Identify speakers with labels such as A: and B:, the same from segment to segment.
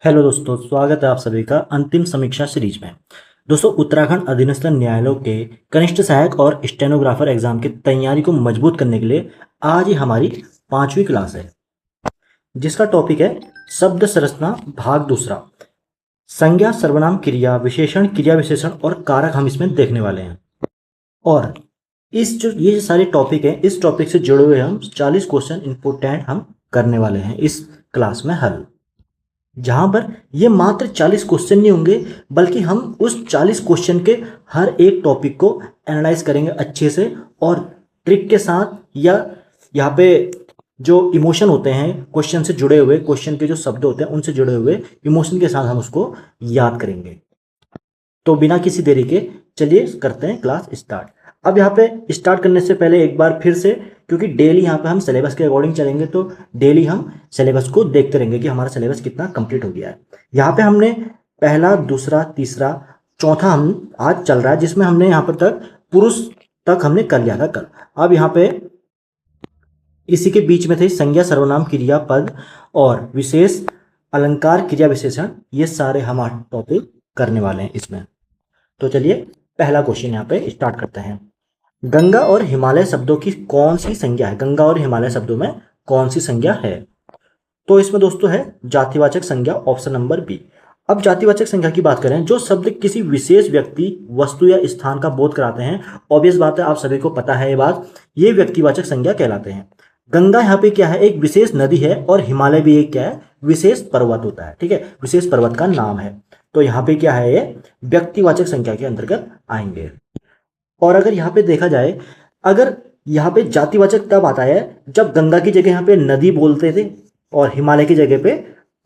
A: Hello दोस्तों, स्वागत है आप सभी का अंतिम समीक्षा सीरीज में। दोस्तों, उत्तराखंड अधीनस्थ न्यायालयों के कनिष्ठ सहायक और स्टेनोग्राफर एग्जाम की तैयारी को मजबूत करने के लिए आज ही हमारी 5वीं क्लास है, जिसका टॉपिक है शब्द संरचना भाग दूसरा। संज्ञा, सर्वनाम, क्रिया विशेषण, क्रिया विशेषण और कारक हम इसमें देखने वाले हैं। और इस जो ये सारे टॉपिक हैं, इस टॉपिक से जुड़े हुए हम 40 क्वेश्चन इंपोर्टेंट हम करने वाले हैं इस क्लास में हल। जहां पर ये मात्र 40 क्वेश्चन नहीं होंगे, बल्कि हम उस 40 क्वेश्चन के हर एक टॉपिक को एनालाइज करेंगे अच्छे से और ट्रिक के साथ, या यहाँ पे जो इमोशन होते हैं क्वेश्चन से जुड़े हुए, क्वेश्चन के जो शब्द होते हैं उनसे जुड़े हुए इमोशन के साथ हम उसको याद करेंगे। तो बिना किसी देरी के चलिए करते हैं क्लास स्टार्ट। अब यहाँ पे स्टार्ट करने से पहले एक बार फिर से, क्योंकि डेली यहाँ पे हम सिलेबस के अकॉर्डिंग चलेंगे, तो डेली हम सिलेबस को देखते रहेंगे कि हमारा सिलेबस कितना कंप्लीट हो गया है। यहाँ पे हमने पहला, दूसरा, तीसरा, चौथा हम आज चल रहा है, जिसमें हमने यहाँ पर तक पुरुष तक हमने कर लिया था कल। अब यहाँ पे इसी के बीच में थे संज्ञा, सर्वनाम, क्रिया, पद और विशेष, अलंकार, क्रिया विशेषण। ये सारे हम टॉपिक करने वाले हैं इसमें। तो चलिए पहला क्वेश्चन यहाँ पे स्टार्ट करते हैं। गंगा और हिमालय शब्दों की कौन सी संज्ञा है? गंगा और हिमालय शब्दों में कौन सी संज्ञा है? तो इसमें दोस्तों है जातिवाचक संज्ञा, ऑप्शन नंबर बी। अब जातिवाचक संज्ञा की बात करें, जो शब्द किसी विशेष व्यक्ति, वस्तु या स्थान का बोध कराते हैं, ऑब्वियस बात है, आप सभी को पता है ये बात, ये व्यक्तिवाचक संज्ञा कहलाते हैं। गंगा यहाँ पे क्या है? एक विशेष नदी है, और हिमालय भी एक क्या है? विशेष पर्वत होता है। ठीक है, विशेष पर्वत का नाम है। तो यहाँ पे क्या है? ये व्यक्तिवाचक संज्ञा के अंतर्गत आएंगे। और अगर यहाँ पे देखा जाए, अगर यहाँ पे जातिवाचक तब आता है जब गंगा की जगह यहाँ पे नदी बोलते थे और हिमालय की जगह पे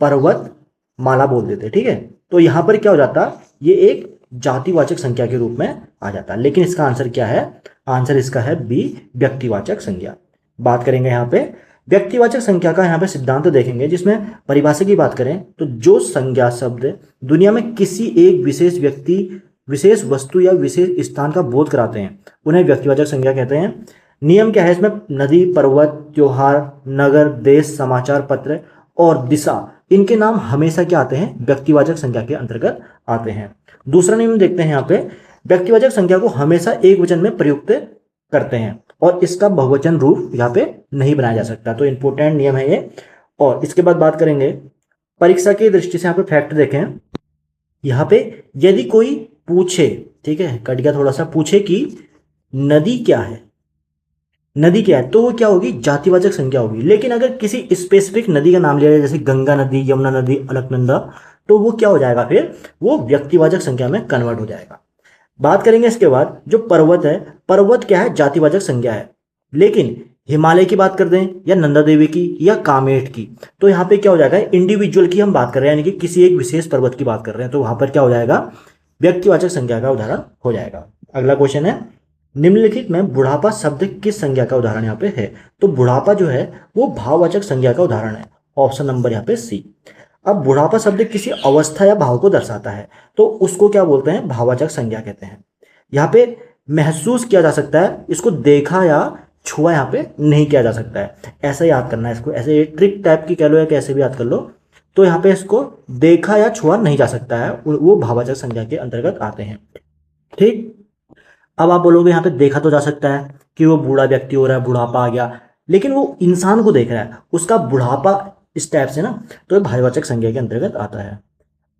A: पर्वत माला बोलते थे। ठीक है, तो यहाँ पर क्या हो जाता? ये एक जातिवाचक संज्ञा के रूप में आ जाता। लेकिन इसका आंसर क्या है? आंसर इसका है बी, व्यक्तिवाचक संज्ञा। बात करेंगे यहाँ पे व्यक्तिवाचक संज्ञा का, यहाँ पे सिद्धांत देखेंगे, जिसमें परिभाषा की बात करें तो जो संज्ञा शब्द दुनिया में किसी एक विशेष व्यक्ति, विशेष वस्तु या विशेष स्थान का बोध कराते हैं, उन्हें व्यक्तिवाचक संज्ञा कहते हैं। नियम क्या है इसमें? नदी, पर्वत, त्योहार, नगर, देश, समाचार पत्र और दिशा, इनके नाम हमेशा क्या आते हैं? व्यक्तिवाचक संज्ञा के अंतर्गत आते हैं। दूसरा नियम देखते हैं यहाँ पे, व्यक्तिवाचक संज्ञा को हमेशा एक वचन में प्रयुक्त करते हैं और इसका बहुवचन रूप यहाँ पे नहीं बनाया जा सकता। तो इंपॉर्टेंट नियम है ये। और इसके बाद बात करेंगे परीक्षा की दृष्टि से। यहाँ पे फैक्ट देखें, यहाँ पे यदि कोई पूछे, ठीक है, कट गया थोड़ा सा, पूछे कि नदी क्या है, नदी क्या है, तो वो क्या होगी? जातिवाचक संज्ञा होगी। लेकिन अगर किसी स्पेसिफिक नदी का नाम लिया जाए, जैसे गंगा नदी, यमुना नदी, अलकनंदा, तो वो क्या हो जाएगा? फिर वो व्यक्तिवाचक संज्ञा में कन्वर्ट हो जाएगा। बात करेंगे इसके बाद, जो पर्वत है, पर्वत क्या है? जातिवाचक संज्ञा है। लेकिन हिमालय की बात कर दें, या नंदा देवी की, या कामेट की, तो यहाँ पे क्या हो जाएगा? इंडिविजुअल की हम बात कर रहे हैं, यानी कि किसी एक विशेष पर्वत की बात कर रहे हैं, तो वहां पर क्या हो जाएगा? व्यक्तिवाचक संज्ञा का उदाहरण हो जाएगा। अगला क्वेश्चन है, निम्नलिखित में बुढ़ापा शब्द किस संज्ञा का उदाहरण यहाँ पे है? तो बुढ़ापा जो है वो भाववाचक संज्ञा का उदाहरण है, ऑप्शन नंबर यहाँ पे सी। अब बुढ़ापा शब्द किसी अवस्था या भाव को दर्शाता है, तो उसको क्या बोलते हैं? भाववाचक संज्ञा कहते हैं। यहाँ पे महसूस किया जा सकता है, इसको देखा या छुआ यहाँ पे नहीं किया जा सकता है। ऐसा याद करना है इसको, ऐसे ट्रिक टाइप की कह लो या कैसे भी याद कर लो। तो यहाँ पे इसको देखा या छुआ नहीं जा सकता है, वो भाववाचक संज्ञा के अंतर्गत आते हैं। ठीक, अब आप बोलोगे यहाँ पे देखा तो जा सकता है कि वो बूढ़ा व्यक्ति हो रहा है, बुढ़ापा आ गया, लेकिन वो इंसान को देख रहा है, उसका बुढ़ापा इस टाइप से ना, तो ये भाववाचक संज्ञा के अंतर्गत आता है।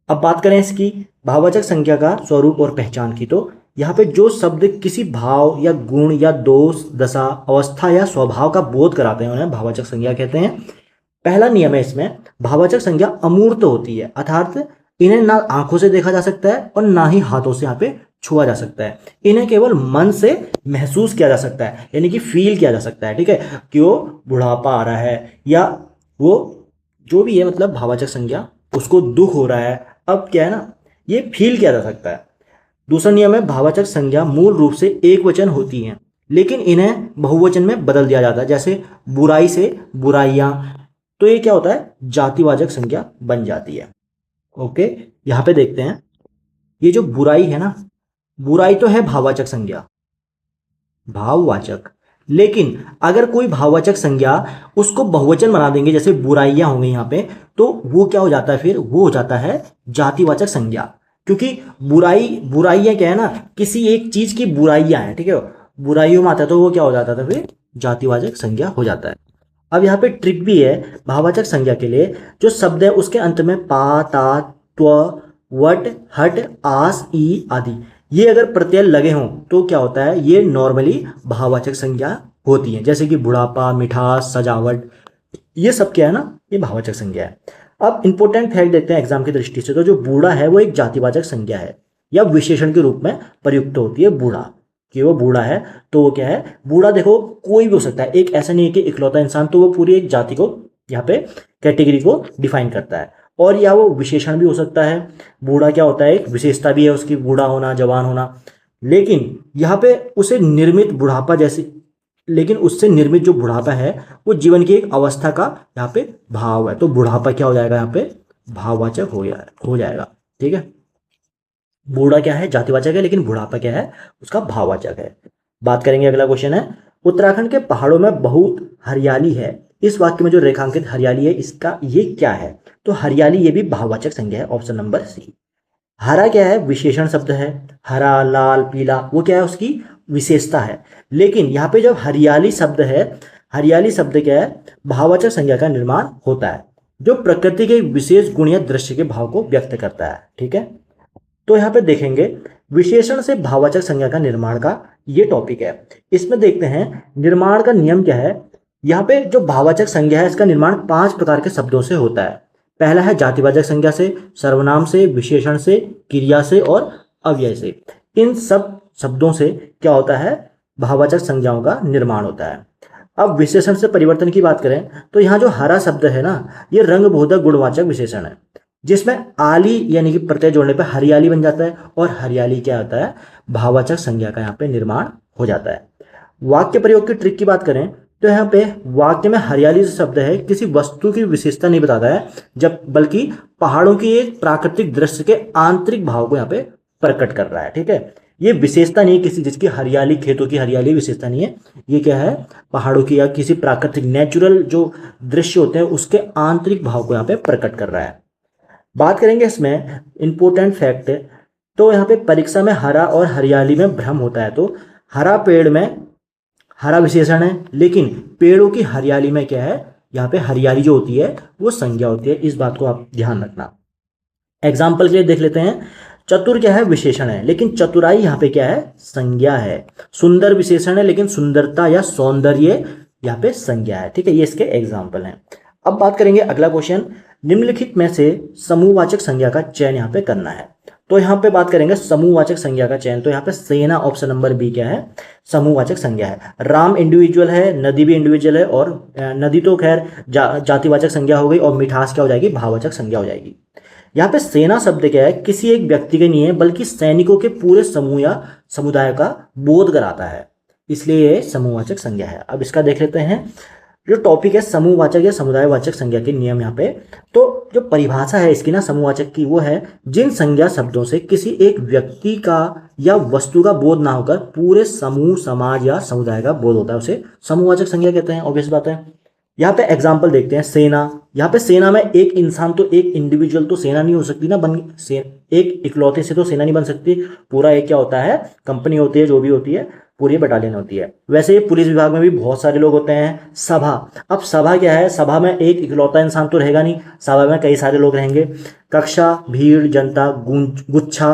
A: अब बात करें इसकी भाववाचक संज्ञा का स्वरूप और पहचान की, तो यहाँ पे जो शब्द किसी भाव या गुण या दोष, दशा, अवस्था या स्वभाव का बोध कराते हैं, उन्हें भाववाचक संज्ञा कहते हैं। पहला नियम है इसमें, भाववाचक संज्ञा अमूर्त होती है, अर्थात इन्हें ना आंखों से देखा जा सकता है और ना ही हाथों से यहाँ पे छुआ जा सकता है। इन्हें केवल मन से महसूस किया जा सकता है, यानी कि फील किया जा सकता है। ठीक है, कि वो बुढ़ापा आ रहा है, या वो जो भी है, मतलब भाववाचक संज्ञा, उसको दुख हो रहा है, अब क्या है ना, ये फील किया जा सकता है। दूसरा नियम है, भाववाचक संज्ञा मूल रूप से एक वचन होती हैं, लेकिन इन्हें बहुवचन में बदल दिया जाता है, जैसे बुराई से बुराइयां, तो ये क्या होता है? जातिवाचक संज्ञा बन जाती है। ओके, यहाँ पे देखते हैं, ये जो बुराई है ना, बुराई तो है भाववाचक संज्ञा, भाववाचक, लेकिन अगर कोई भाववाचक संज्ञा उसको बहुवचन बना देंगे, जैसे बुराइयां होंगी यहाँ पे, तो वो क्या हो जाता है, फिर वो हो जाता है जातिवाचक संज्ञा। क्योंकि बुराइयां क्या है ना, किसी एक चीज की बुराइयां हैं, ठीक है, बुराइयों में आता है, तो वो क्या हो जाता था, फिर जातिवाचक संज्ञा हो जाता है। अब यहाँ पे ट्रिक भी है भाववाचक संज्ञा के लिए। जो शब्द है उसके अंत में पा, ता, त्व, वट, हट, आस, ई आदि ये अगर प्रत्यय लगे हों तो क्या होता है, ये नॉर्मली भाववाचक संज्ञा होती है। जैसे कि बुढ़ापा, मिठास, सजावट, ये सब क्या है ना, ये भाववाचक संज्ञा है। अब इंपॉर्टेंट फैक्ट देखते हैं एग्जाम की दृष्टि से, तो जो बूढ़ा है वो एक जातिवाचक संज्ञा है या विशेषण के रूप में प्रयुक्त होती है बूढ़ा, कि वो बूढ़ा है। तो वो क्या है, बूढ़ा देखो कोई भी हो सकता है, एक ऐसा नहीं है कि इकलौता इंसान, तो वो पूरी एक जाति को यहाँ पे कैटेगरी को डिफाइन करता है। और या वो विशेषण भी हो सकता है। बूढ़ा क्या होता है, एक विशेषता भी है उसकी, बूढ़ा होना, जवान होना। लेकिन यहाँ पे उसे निर्मित बुढ़ापा जैसे, लेकिन उससे निर्मित जो बुढ़ापा है वो जीवन की एक अवस्था का यहाँ पे भाव है। तो बुढ़ापा क्या हो जाएगा, यहाँ पे भाववाचक हो जाएगा। ठीक है, बूढ़ा क्या है, जातिवाचक है, लेकिन बुढ़ापा क्या है, उसका भाववाचक है। बात करेंगे, अगला क्वेश्चन है, उत्तराखंड के पहाड़ों में बहुत हरियाली है, इस वाक्य में जो रेखांकित हरियाली है इसका ये क्या है। तो हरियाली ये भी भाववाचक संज्ञा है, ऑप्शन नंबर सी। हरा क्या है, विशेषण शब्द है, हरा, लाल, पीला, वो क्या है, उसकी विशेषता है। लेकिन यहाँ पे जब हरियाली शब्द है, हरियाली शब्द क्या है, भाववाचक संज्ञा का निर्माण होता है, जो प्रकृति के विशेष गुण या दृश्य के भाव को व्यक्त करता है। ठीक है, तो यहाँ पे देखेंगे विशेषण से भाववाचक संज्ञा का निर्माण का ये टॉपिक है। इसमें देखते हैं निर्माण का नियम क्या है। यहाँ पे जो भाववाचक संज्ञा है इसका निर्माण 5 प्रकार के शब्दों से होता है। पहला है जातिवाचक संज्ञा से, सर्वनाम से, विशेषण से, क्रिया से और अव्यय से। इन सब शब्दों से क्या होता है, भाववाचक संज्ञाओं का निर्माण होता है। अब विशेषण से परिवर्तन की बात करें तो यहाँ जो हरा शब्द है ना, ये रंगबोधक गुणवाचक विशेषण है, जिसमें आली यानी कि प्रत्यय जोड़ने पर हरियाली बन जाता है, और हरियाली क्या होता है, भाववाचक संज्ञा का यहाँ पे निर्माण हो जाता है। वाक्य प्रयोग की ट्रिक की बात करें तो यहाँ पे वाक्य में हरियाली जो शब्द है किसी वस्तु की विशेषता नहीं बताता है, जब बल्कि पहाड़ों की एक प्राकृतिक दृश्य के आंतरिक भाव को यहाँ पे प्रकट कर रहा है। ठीक है, ये विशेषता नहीं किसी जिसकी हरियाली, खेतों की हरियाली विशेषता नहीं है, ये क्या है, पहाड़ों की या किसी प्राकृतिक नेचुरल जो दृश्य होते हैं उसके आंतरिक भाव को यहाँ पे प्रकट कर रहा है। बात करेंगे इसमें इंपॉर्टेंट फैक्ट, तो यहाँ पे परीक्षा में हरा और हरियाली में भ्रम होता है। तो हरा पेड़ में, हरा विशेषण है, लेकिन पेड़ों की हरियाली में क्या है, यहाँ पे हरियाली जो होती है वो संज्ञा होती है। इस बात को आप ध्यान रखना। एग्जाम्पल के लिए देख लेते हैं, चतुर क्या है, विशेषण है, लेकिन चतुराई यहाँ पे क्या है, संज्ञा है। सुंदर विशेषण है, लेकिन सुंदरता या सौंदर्य यहाँ पे संज्ञा है। ठीक है, ये इसके एग्जाम्पल हैं। अब बात करेंगे अगला क्वेश्चन, निम्नलिखित में से समूहवाचक संज्ञा का चयन यहाँ पे करना है। तो यहाँ पे बात करेंगे समूहवाचक संज्ञा का चयन, तो यहाँ पे सेना, ऑप्शन नंबर बी क्या है, समूहवाचक संज्ञा है। राम इंडिविजुअल है, नदी भी इंडिविजुअल है, और नदी तो खैर जातिवाचक संज्ञा हो गई, और मिठास क्या हो जाएगी, भाववाचक संज्ञा हो जाएगी। यहाँ पे सेना शब्द क्या है, किसी एक व्यक्ति के नहीं है बल्कि सैनिकों के पूरे समूह या समुदाय का बोध कराता है, इसलिए ये समूहवाचक संज्ञा है। अब इसका देख लेते हैं, जो टॉपिक है समूहवाचक या समुदायवाचक संज्ञा के नियम यहाँ पे। तो जो परिभाषा है इसकी ना समूहवाचक की, वो है जिन संज्ञा शब्दों से किसी एक व्यक्ति का या वस्तु का बोध ना होकर पूरे समूह, समाज या समुदाय का बोध होता है, उसे समूहवाचक संज्ञा कहते हैं। ऑब्वियस बात है। यहाँ पे एग्जाम्पल देखते हैं, सेना, यहाँ पे सेना में एक इंसान, तो एक इंडिविजुअल तो सेना नहीं हो सकती ना, एक इकलौते से तो सेना नहीं बन सकती, पूरा एक क्या होता है, कंपनी होती है, जो भी होती है पूरी बटालियन होती है। वैसे ही पुलिस विभाग में भी बहुत सारे लोग होते हैं। सभा, अब सभा क्या है, सभा में एक इकलौता इंसान तो रहेगा नहीं, सभा में कई सारे लोग रहेंगे। कक्षा, भीड़, जनता, गुच्छा,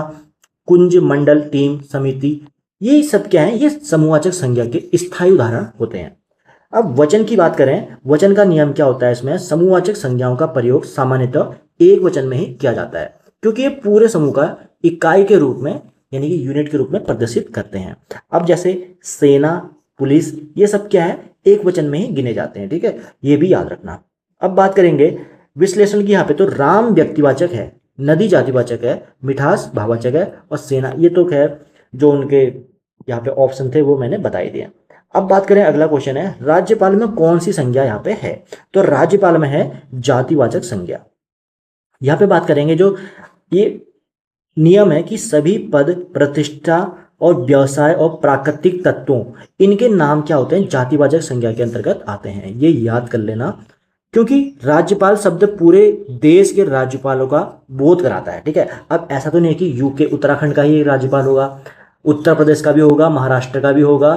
A: कुंज, मंडल, टीम, समिति, ये सब क्या है, ये समूहवाचक संज्ञा के स्थायी उदाहरण होते हैं। अब वचन की बात करें, वचन का नियम क्या होता है, इसमें समूहवाचक संज्ञाओं का प्रयोग सामान्यतः एक वचन में ही किया जाता है, क्योंकि ये पूरे समूह का इकाई के रूप में यानी कि यूनिट के रूप में प्रदर्शित करते हैं। अब जैसे सेना, पुलिस, ये सब क्या है, एक वचन में ही गिने जाते हैं। ठीक है, ये भी याद रखना। अब बात करेंगे विश्लेषण की। यहाँ पे तो राम व्यक्तिवाचक है, नदी जातिवाचक है, मिठास भाववाचक है, और सेना, ये तो खैर जो उनके यहाँ पे ऑप्शन थे वो मैंने बताई दिए। अब बात करें, अगला क्वेश्चन है, राज्यपाल में कौन सी संज्ञा यहाँ पे है। तो राज्यपाल में है जातिवाचक संज्ञा। यहाँ पे बात करेंगे, जो ये नियम है कि सभी पद, प्रतिष्ठा और व्यवसाय और प्राकृतिक तत्वों, इनके नाम क्या होते हैं, जातिवाचक संज्ञा के अंतर्गत आते हैं। ये याद कर लेना, क्योंकि राज्यपाल शब्द पूरे देश के राज्यपालों का बोध कराता है। ठीक है, अब ऐसा तो नहीं है कि यूके उत्तराखंड का ही एक राज्यपाल होगा, उत्तर प्रदेश का भी होगा, महाराष्ट्र का भी होगा,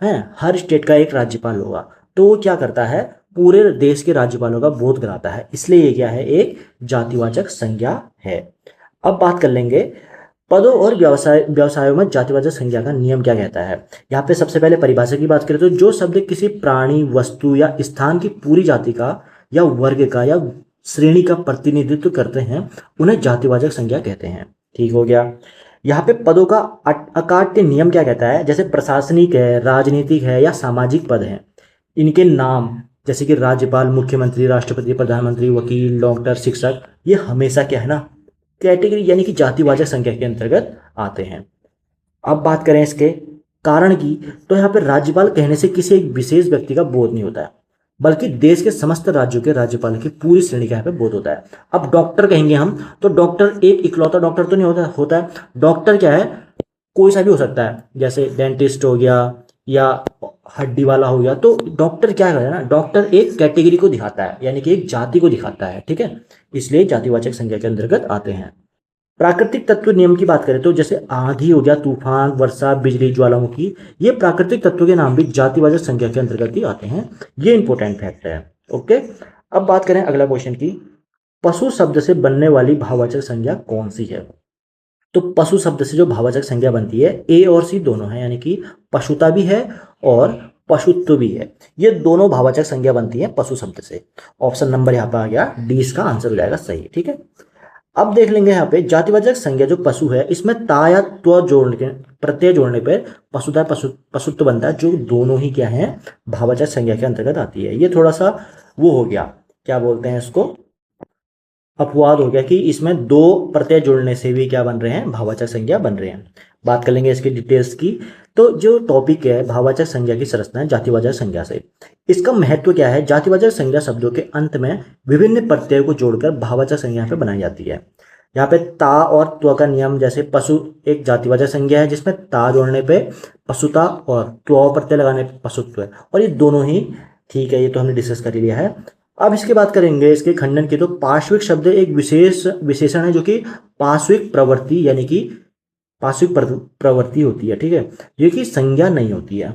A: है, हर स्टेट का एक राज्यपाल होगा। तो वो क्या करता है, पूरे देश के राज्यपालों का बोध कराता है, इसलिए ये क्या है, एक जातिवाचक संज्ञा है। अब बात कर लेंगे पदों और व्यवसायों में जातिवाचक संज्ञा का नियम क्या कहता है। यहाँ पे सबसे पहले परिभाषा की बात करें तो जो शब्द किसी प्राणी, वस्तु या स्थान की पूरी जाति का या वर्ग का या श्रेणी का प्रतिनिधित्व करते हैं उन्हें जातिवाचक संज्ञा कहते हैं। ठीक हो गया। यहाँ पे पदों का अकाट्य नियम क्या कहता है, जैसे प्रशासनिक है, राजनीतिक है या सामाजिक पद है, इनके नाम जैसे कि राज्यपाल, मुख्यमंत्री, राष्ट्रपति, प्रधानमंत्री, वकील, डॉक्टर, शिक्षक, ये हमेशा क्या है ना, कैटेगरी यानी कि जातिवाचक संज्ञा के अंतर्गत आते हैं। अब बात करें इसके कारण की, तो यहाँ पे राज्यपाल कहने से किसी एक विशेष व्यक्ति का बोध नहीं होता है, बल्कि देश के समस्त राज्यों के राज्यपाल की पूरी श्रेणी का यहाँ पे बोध होता है। अब डॉक्टर कहेंगे हम, तो डॉक्टर एक इकलौता डॉक्टर तो नहीं होता है। डॉक्टर क्या है, कोई सा भी हो सकता है, जैसे डेंटिस्ट हो गया या हड्डी वाला हो गया। तो डॉक्टर क्या है ना, डॉक्टर एक कैटेगरी को दिखाता है, यानी कि एक जाति को दिखाता है। ठीक है, इसलिए जातिवाचक संज्ञा के अंतर्गत आते हैं। प्राकृतिक तत्व नियम की बात करें तो जैसे आंधी हो गया, तूफान, वर्षा, बिजली, ज्वालामुखी, ये प्राकृतिक तत्वों के नाम भी जातिवाचक संज्ञा के अंतर्गत ही आते हैं। ये इंपॉर्टेंट फैक्ट है। ओके, अब बात करें अगला क्वेश्चन की, पशु शब्द से बनने वाली भाववाचक संज्ञा कौन सी है। तो पशु शब्द से जो भाववाचक संज्ञा बनती है, ए और सी दोनों है, यानी कि पशुता भी है और पशुत्व भी है। ये दोनों भाववाचक संज्ञा बनती है पशु शब्द से। ऑप्शन नंबर यहाँ पे आ गया डी, इसका आंसर हो जाएगा सही। ठीक है, अब देख लेंगे यहाँ पे जातिवाचक संज्ञा जो पशु है, इसमें ता या त्व जोड़ने के प्रत्यय जोड़ने पर पशुता पशुत्व बनता है, जो दोनों ही क्या है, भाववाचक संज्ञा के अंतर्गत आती है। ये थोड़ा सा वो हो गया, क्या बोलते हैं इसको, अपवाद हो गया कि इसमें दो प्रत्यय जुड़ने से भी क्या बन रहे हैं, भाववाचक संज्ञा बन रहे हैं। बात कर लेंगे इसकी डिटेल्स की। तो जो टॉपिक है भाववाचक संज्ञा की संरचना है जातिवाचक संज्ञा से, इसका महत्व क्या है, जातिवाचक संज्ञा शब्दों के अंत में विभिन्न प्रत्ययों को जोड़कर भाववाचक संज्ञा पे बनाई जाती है। यहाँ पे ता और त्व का नियम, जैसे पशु एक जातिवाचक संज्ञा है जिसमें ता जोड़ने पे पशुता और त्व प्रत्यय लगाने पे पशुत्व है, और ये दोनों ही ठीक है, ये तो हमने डिस्कस कर लिया है। अब इसके बात करेंगे इसके खंडन की, तो पार्श्विक शब्द एक विशेषण है जो कि पार्श्विक प्रवृत्ति यानी कि पार्श्विक प्रवृत्ति होती है। ठीक है, ये कि संज्ञा नहीं होती है।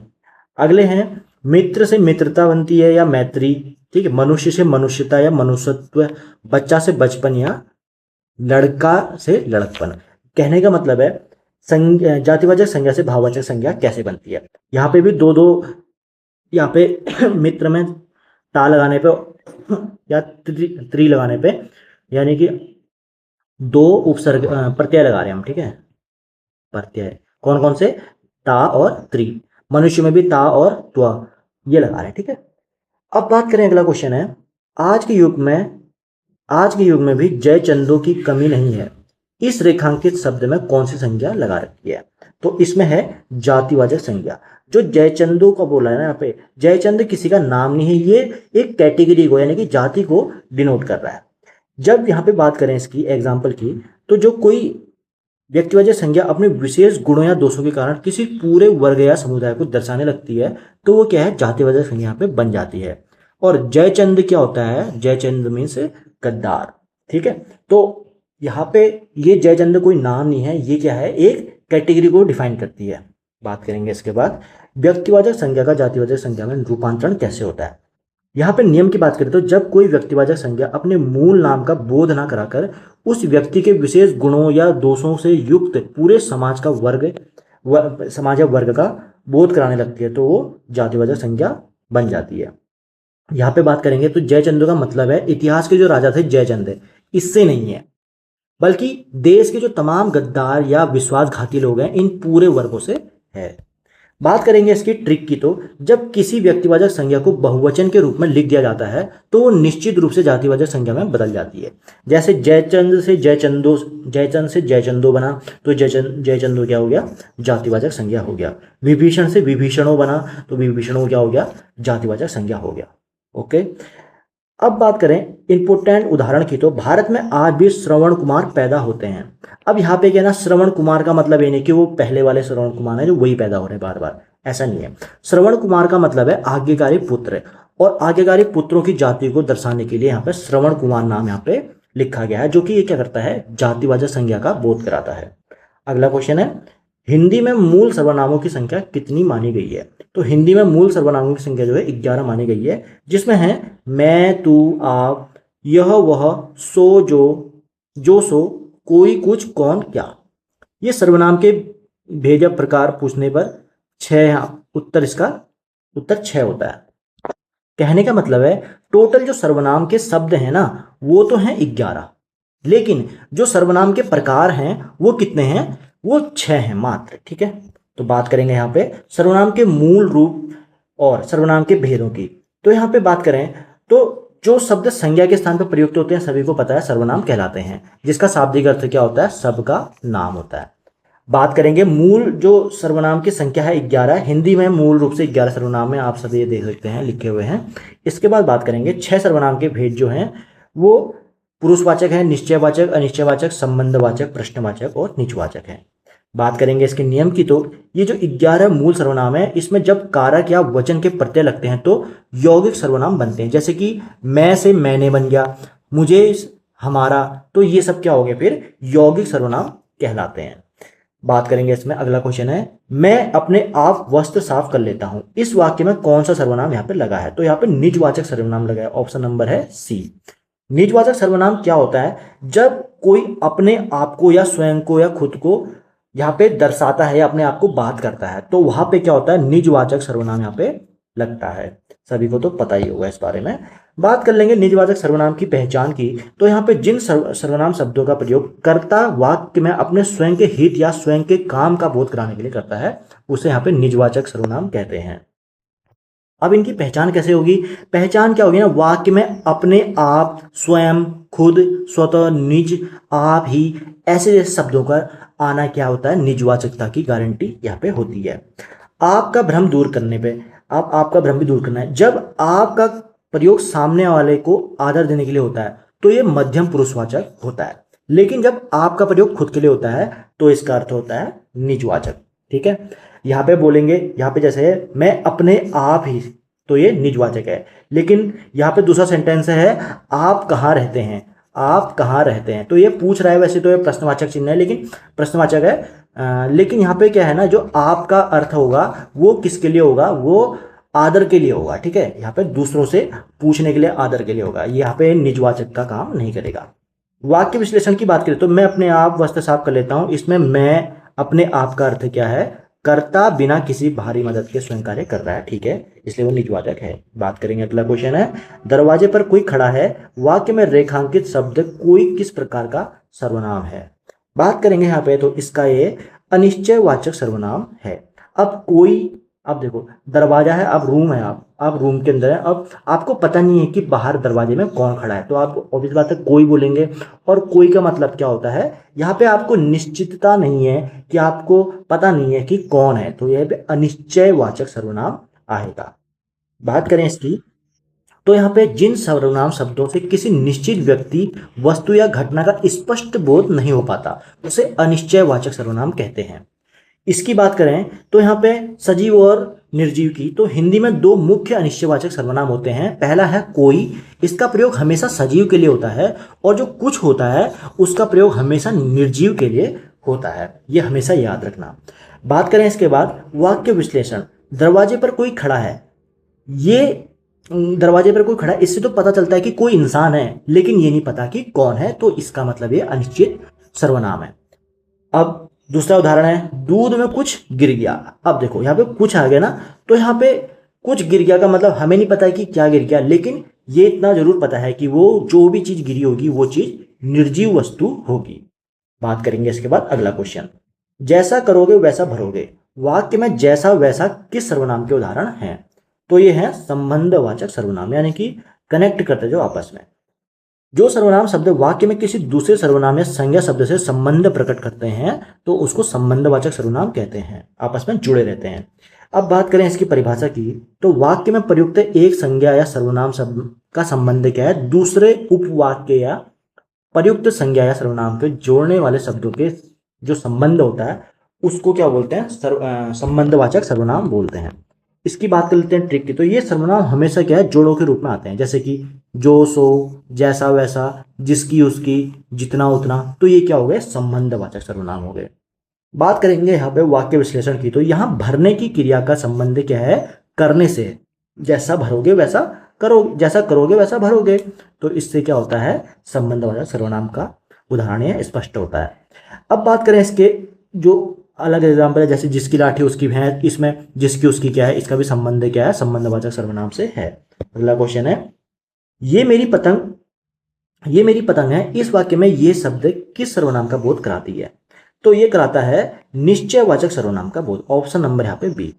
A: अगले हैं, मित्र से मित्रता बनती है या मैत्री। ठीक है, मनुष्य से मनुष्यता या मनुष्यत्व, बच्चा से बचपन या लड़का से लड़कपन। कहने का मतलब है जातिवाचक संज्ञा से भाववाचक संज्ञा कैसे बनती है। यहाँ पे भी दो यहाँ पे मित्र में ता लगाने पे या त्रि लगाने पे, यानी कि दो उपसर्ग प्रत्यय लगा रहे हैं हम। ठीक है, प्रत्यय कौन कौन से, ता और त्रि। मनुष्य में भी ता और त्व ये लगा रहे हैं। ठीक है, अब बात करें, अगला क्वेश्चन है, आज के युग में भी जय चंदों की कमी नहीं है, इस रेखांकित शब्द में कौन सी संज्ञा लगा रखी है। तो इसमें है जातिवाचक संज्ञा। जो जयचंदों का बोला है ना, यहाँ पे जयचंद किसी का नाम नहीं है, ये एक कैटेगरी को यानी कि जाति को डिनोट कर रहा है। जब यहाँ पे बात करें इसकी एग्जाम्पल की, तो जो कोई व्यक्तिवाचक संज्ञा अपने विशेष गुणों या दोषों के कारण किसी पूरे वर्ग या समुदाय को दर्शाने लगती है, तो वो क्या है, जातिवाचक संज्ञा यहाँ पे बन जाती है। और जयचंद क्या होता है, जयचंद मीन्स गद्दार। ठीक है, तो यहाँ पे ये जयचंद कोई नाम नहीं है, ये क्या है, एक कैटेगरी को डिफाइन करती है। बात करेंगे इसके बाद व्यक्तिवाचक संज्ञा का जातिवाचक संज्ञा में रूपांतरण कैसे होता है। यहाँ पे नियम की बात करें तो जब कोई व्यक्तिवाचक संज्ञा अपने मूल नाम का बोध ना कराकर उस व्यक्ति के विशेष गुणों या दोषों से युक्त पूरे समाज या वर्ग का बोध कराने लगती है, तो वो जातिवाचक संज्ञा बन जाती है। यहाँ पे बात करेंगे तो जयचंद का मतलब है इतिहास के जो राजा थे जयचंद, इससे नहीं है, बल्कि देश के जो तमाम गद्दार या विश्वासघाती लोग हैं इन पूरे वर्गों से है। बात करेंगे इसकी ट्रिक की, तो जब किसी व्यक्तिवाचक संज्ञा को बहुवचन के रूप में लिख दिया जाता है तो वो निश्चित रूप से जातिवाचक संज्ञा में बदल जाती है। जैसे जयचंद से जयचंदो बना, तो जयचंदो क्या हो गया, जातिवाचक संज्ञा हो गया। विभीषण से विभीषणों बना, तो विभीषणों क्या हो गया, जातिवाचक संज्ञा हो गया। ओके, अब बात करें इंपोर्टेंट उदाहरण की, तो भारत में आज भी श्रवण कुमार पैदा होते हैं। अब यहाँ पे क्या ना, श्रवण कुमार का मतलब ये नहीं कि वो पहले वाले श्रवण कुमार है जो वही पैदा हो रहे हैं बार बार, ऐसा नहीं है। श्रवण कुमार का मतलब है आज्ञाकारी पुत्र, और आज्ञाकारी पुत्रों की जाति को दर्शाने के लिए यहाँ पे श्रवण कुमार नाम यहाँ पे लिखा गया है, जो कि ये क्या करता है, जातिवाचक संज्ञा का बोध कराता है। अगला क्वेश्चन है, हिंदी में मूल सर्वनामों की संख्या कितनी मानी गई है? तो हिंदी में मूल सर्वनामों की संख्या जो है 11 मानी गई है, जिसमें है मैं, तू, आप, यह, वह, सो, जो सो, कोई, कुछ, कौन, क्या। ये सर्वनाम के भेजक प्रकार पूछने पर 6 उत्तर, इसका उत्तर 6 होता है। कहने का मतलब है टोटल जो सर्वनाम के शब्द हैं ना वो तो हैं 11, लेकिन जो सर्वनाम के प्रकार हैं वो कितने हैं, वो 6 हैं मात्र। ठीक है, तो बात करेंगे यहाँ पे सर्वनाम के मूल रूप और सर्वनाम के भेदों की। तो यहाँ पे बात करें तो जो शब्द संज्ञा के स्थान पर प्रयुक्त होते हैं सभी को पता है सर्वनाम कहलाते हैं, जिसका शाब्दिक अर्थ क्या होता है, सबका नाम होता है। बात करेंगे मूल जो सर्वनाम की संख्या है 11, हिंदी में मूल रूप से 11 सर्वनाम है, आप सभी ये देख सकते हैं लिखे हुए हैं। इसके बाद बात करेंगे 6 सर्वनाम के भेद जो हैं वो पुरुषवाचक है, निश्चयवाचक, अनिश्चयवाचक, संबंधवाचक, प्रश्नवाचक और निजवाचक है। बात करेंगे इसके नियम की, तो ये जो 11 मूल सर्वनाम है इसमें जब कारक या वचन के प्रत्यय लगते हैं तो यौगिक सर्वनाम बनते हैं, जैसे कि मैं से मैंने बन गया, मुझे हमारा, तो ये सब क्या हो गए फिर यौगिक सर्वनाम कहलाते हैं। बात करेंगे इसमें, अगला क्वेश्चन है, मैं अपने आप वस्त्र साफ कर लेता हूं, इस वाक्य में कौन सा सर्वनाम यहाँ पे लगा है? तो यहाँ पे निजवाचक सर्वनाम लगा है, ऑप्शन नंबर है सी। निजवाचक सर्वनाम क्या होता है, जब कोई अपने आप को या स्वयं को या खुद को यहाँ पे दर्शाता है या अपने आप को बात करता है, तो वहां पे क्या होता है, निजवाचक सर्वनाम यहाँ पे लगता है। सभी को तो पता ही होगा इस बारे में। बात कर लेंगे निजवाचक सर्वनाम की पहचान की, तो यहाँ पे जिन सर्वनाम शब्दों का प्रयोग कर्ता वाक्य में अपने स्वयं के हित या स्वयं के काम का बोध कराने के लिए करता है उसे यहाँ पे निजवाचक सर्वनाम कहते हैं। अब इनकी पहचान कैसे होगी? पहचान क्या होगी ना, वाक्य में अपने आप, स्वयं, खुद, स्वतः, निज, आप ही, ऐसे शब्दों का आना क्या होता है, निजवाचकता की गारंटी यहाँ पे होती है। आपका भ्रम दूर करने पे, आपका भ्रम भी दूर करना है, जब आपका प्रयोग सामने वाले को आदर देने के लिए होता है तो ये मध्यम पुरुषवाचक होता है, लेकिन जब आपका प्रयोग खुद के लिए होता है तो इसका अर्थ होता है निजवाचक। ठीक है, यहाँ पे बोलेंगे, यहाँ पे जैसे है मैं अपने आप ही, तो ये निजवाचक है, लेकिन यहाँ पे दूसरा सेंटेंस है आप कहाँ रहते हैं, आप कहाँ रहते हैं, तो ये पूछ रहा है, वैसे तो ये प्रश्नवाचक चिन्ह है लेकिन प्रश्नवाचक है, लेकिन यहाँ पे क्या है ना, जो आपका अर्थ होगा वो किसके लिए होगा, वो आदर के लिए होगा। ठीक है, यहाँ पे दूसरों से पूछने के लिए आदर के लिए होगा, यहाँ पे निजवाचक का काम नहीं करेगा। वाक्य विश्लेषण की बात करें तो मैं अपने आप वस्त्र साफ कर लेता हूं, इसमें मैं अपने आप का अर्थ क्या है, कर्ता बिना किसी बाहरी मदद के स्वयं कार्य कर रहा है। ठीक है, इसलिए वो निजवाचक है। बात करेंगे, अगला क्वेश्चन है, दरवाजे पर कोई खड़ा है, वाक्य में रेखांकित शब्द कोई किस प्रकार का सर्वनाम है? बात करेंगे यहाँ पे, तो इसका ये अनिश्चयवाचक सर्वनाम है। अब कोई, अब देखो दरवाजा है, अब रूम है, आप रूम के अंदर है, अब आपको पता नहीं है कि बाहर दरवाजे में कौन खड़ा है, तो आप ऑब्वियस बात है कोई बोलेंगे, और कोई का मतलब क्या होता है, यहाँ पे आपको निश्चितता नहीं है कि आपको पता नहीं है कि कौन है, तो यह पे अनिश्चयवाचक सर्वनाम आएगा। बात करें इसकी, तो यहाँ पे जिन सर्वनाम शब्दों से किसी निश्चित व्यक्ति, वस्तु या घटना का स्पष्ट बोध नहीं हो पाता उसे अनिश्चयवाचक सर्वनाम कहते हैं। इसकी बात करें तो यहाँ पे सजीव और निर्जीव की, तो हिंदी में 2 मुख्य अनिश्चयवाचक सर्वनाम होते हैं। पहला है कोई, इसका प्रयोग हमेशा सजीव के लिए होता है, और जो कुछ होता है उसका प्रयोग हमेशा निर्जीव के लिए होता है, ये हमेशा याद रखना। बात करें इसके बाद वाक्य विश्लेषण, दरवाजे पर कोई खड़ा है, ये दरवाजे पर कोई खड़ा है, इससे तो पता चलता है कि कोई इंसान है, लेकिन ये नहीं पता कि कौन है, तो इसका मतलब ये अनिश्चित सर्वनाम है। अब दूसरा उदाहरण है, दूध में कुछ गिर गया। अब देखो यहाँ पे कुछ आ गया ना, तो यहाँ पे कुछ गिर गया का मतलब हमें नहीं पता है कि क्या गिर गया, लेकिन ये इतना जरूर पता है कि वो जो भी चीज गिरी होगी वो चीज निर्जीव वस्तु होगी। बात करेंगे इसके बाद, अगला क्वेश्चन, जैसा करोगे वैसा भरोगे, वाक्य में जैसा वैसा किस सर्वनाम के उदाहरण हैं? तो ये है संबंधवाचक सर्वनाम, यानी कि कनेक्ट करते जो आपस में। जो सर्वनाम शब्द वाक्य में किसी दूसरे सर्वनाम या संज्ञा शब्द से संबंध प्रकट करते हैं तो उसको संबंधवाचक सर्वनाम कहते हैं, आपस में जुड़े रहते हैं। अब बात करें इसकी परिभाषा की, तो वाक्य में प्रयुक्त एक संज्ञा या सर्वनाम शब्द का संबंध क्या है दूसरे उपवाक्य या प्रयुक्त संज्ञा या सर्वनाम के जोड़ने वाले शब्दों के जो संबंध होता है उसको क्या बोलते हैं, संबंधवाचक सर्वनाम बोलते हैं। इसकी बात कर लेते हैं ट्रिक की। तो ये सर्वनाम हमेशा क्या है, जोड़ों के रूप में आते हैं, जैसे कि जो सो, जैसा वैसा, जिसकी उसकी, जितना उतना। तो ये क्या हो गए, संबंधवाचक सर्वनाम हो गए। बात करेंगे यहाँ पे वाक्य विश्लेषण की। तो यहाँ भरने की क्रिया का संबंध क्या है, करने से। जैसा भरोगे वैसा करो, जैसा करोगे वैसा भरोगे। तो इससे क्या होता है, संबंधवाचक सर्वनाम का उदाहरण ये स्पष्ट होता है। अब बात करें इसके जो अलग एग्जाम्पल है, जैसे जिसकी लाठी उसकी भैंस, इसमें जिसकी उसकी क्या है, इसका भी संबंध क्या है, संबंधवाचक सर्वनाम से है। अगला क्वेश्चन है, ये मेरी पतंग है, इस वाक्य में ये शब्द किस सर्वनाम का बोध कराती है। तो ये कराता है निश्चयवाचक सर्वनाम का बोध, ऑप्शन नंबर यहाँ पे बी।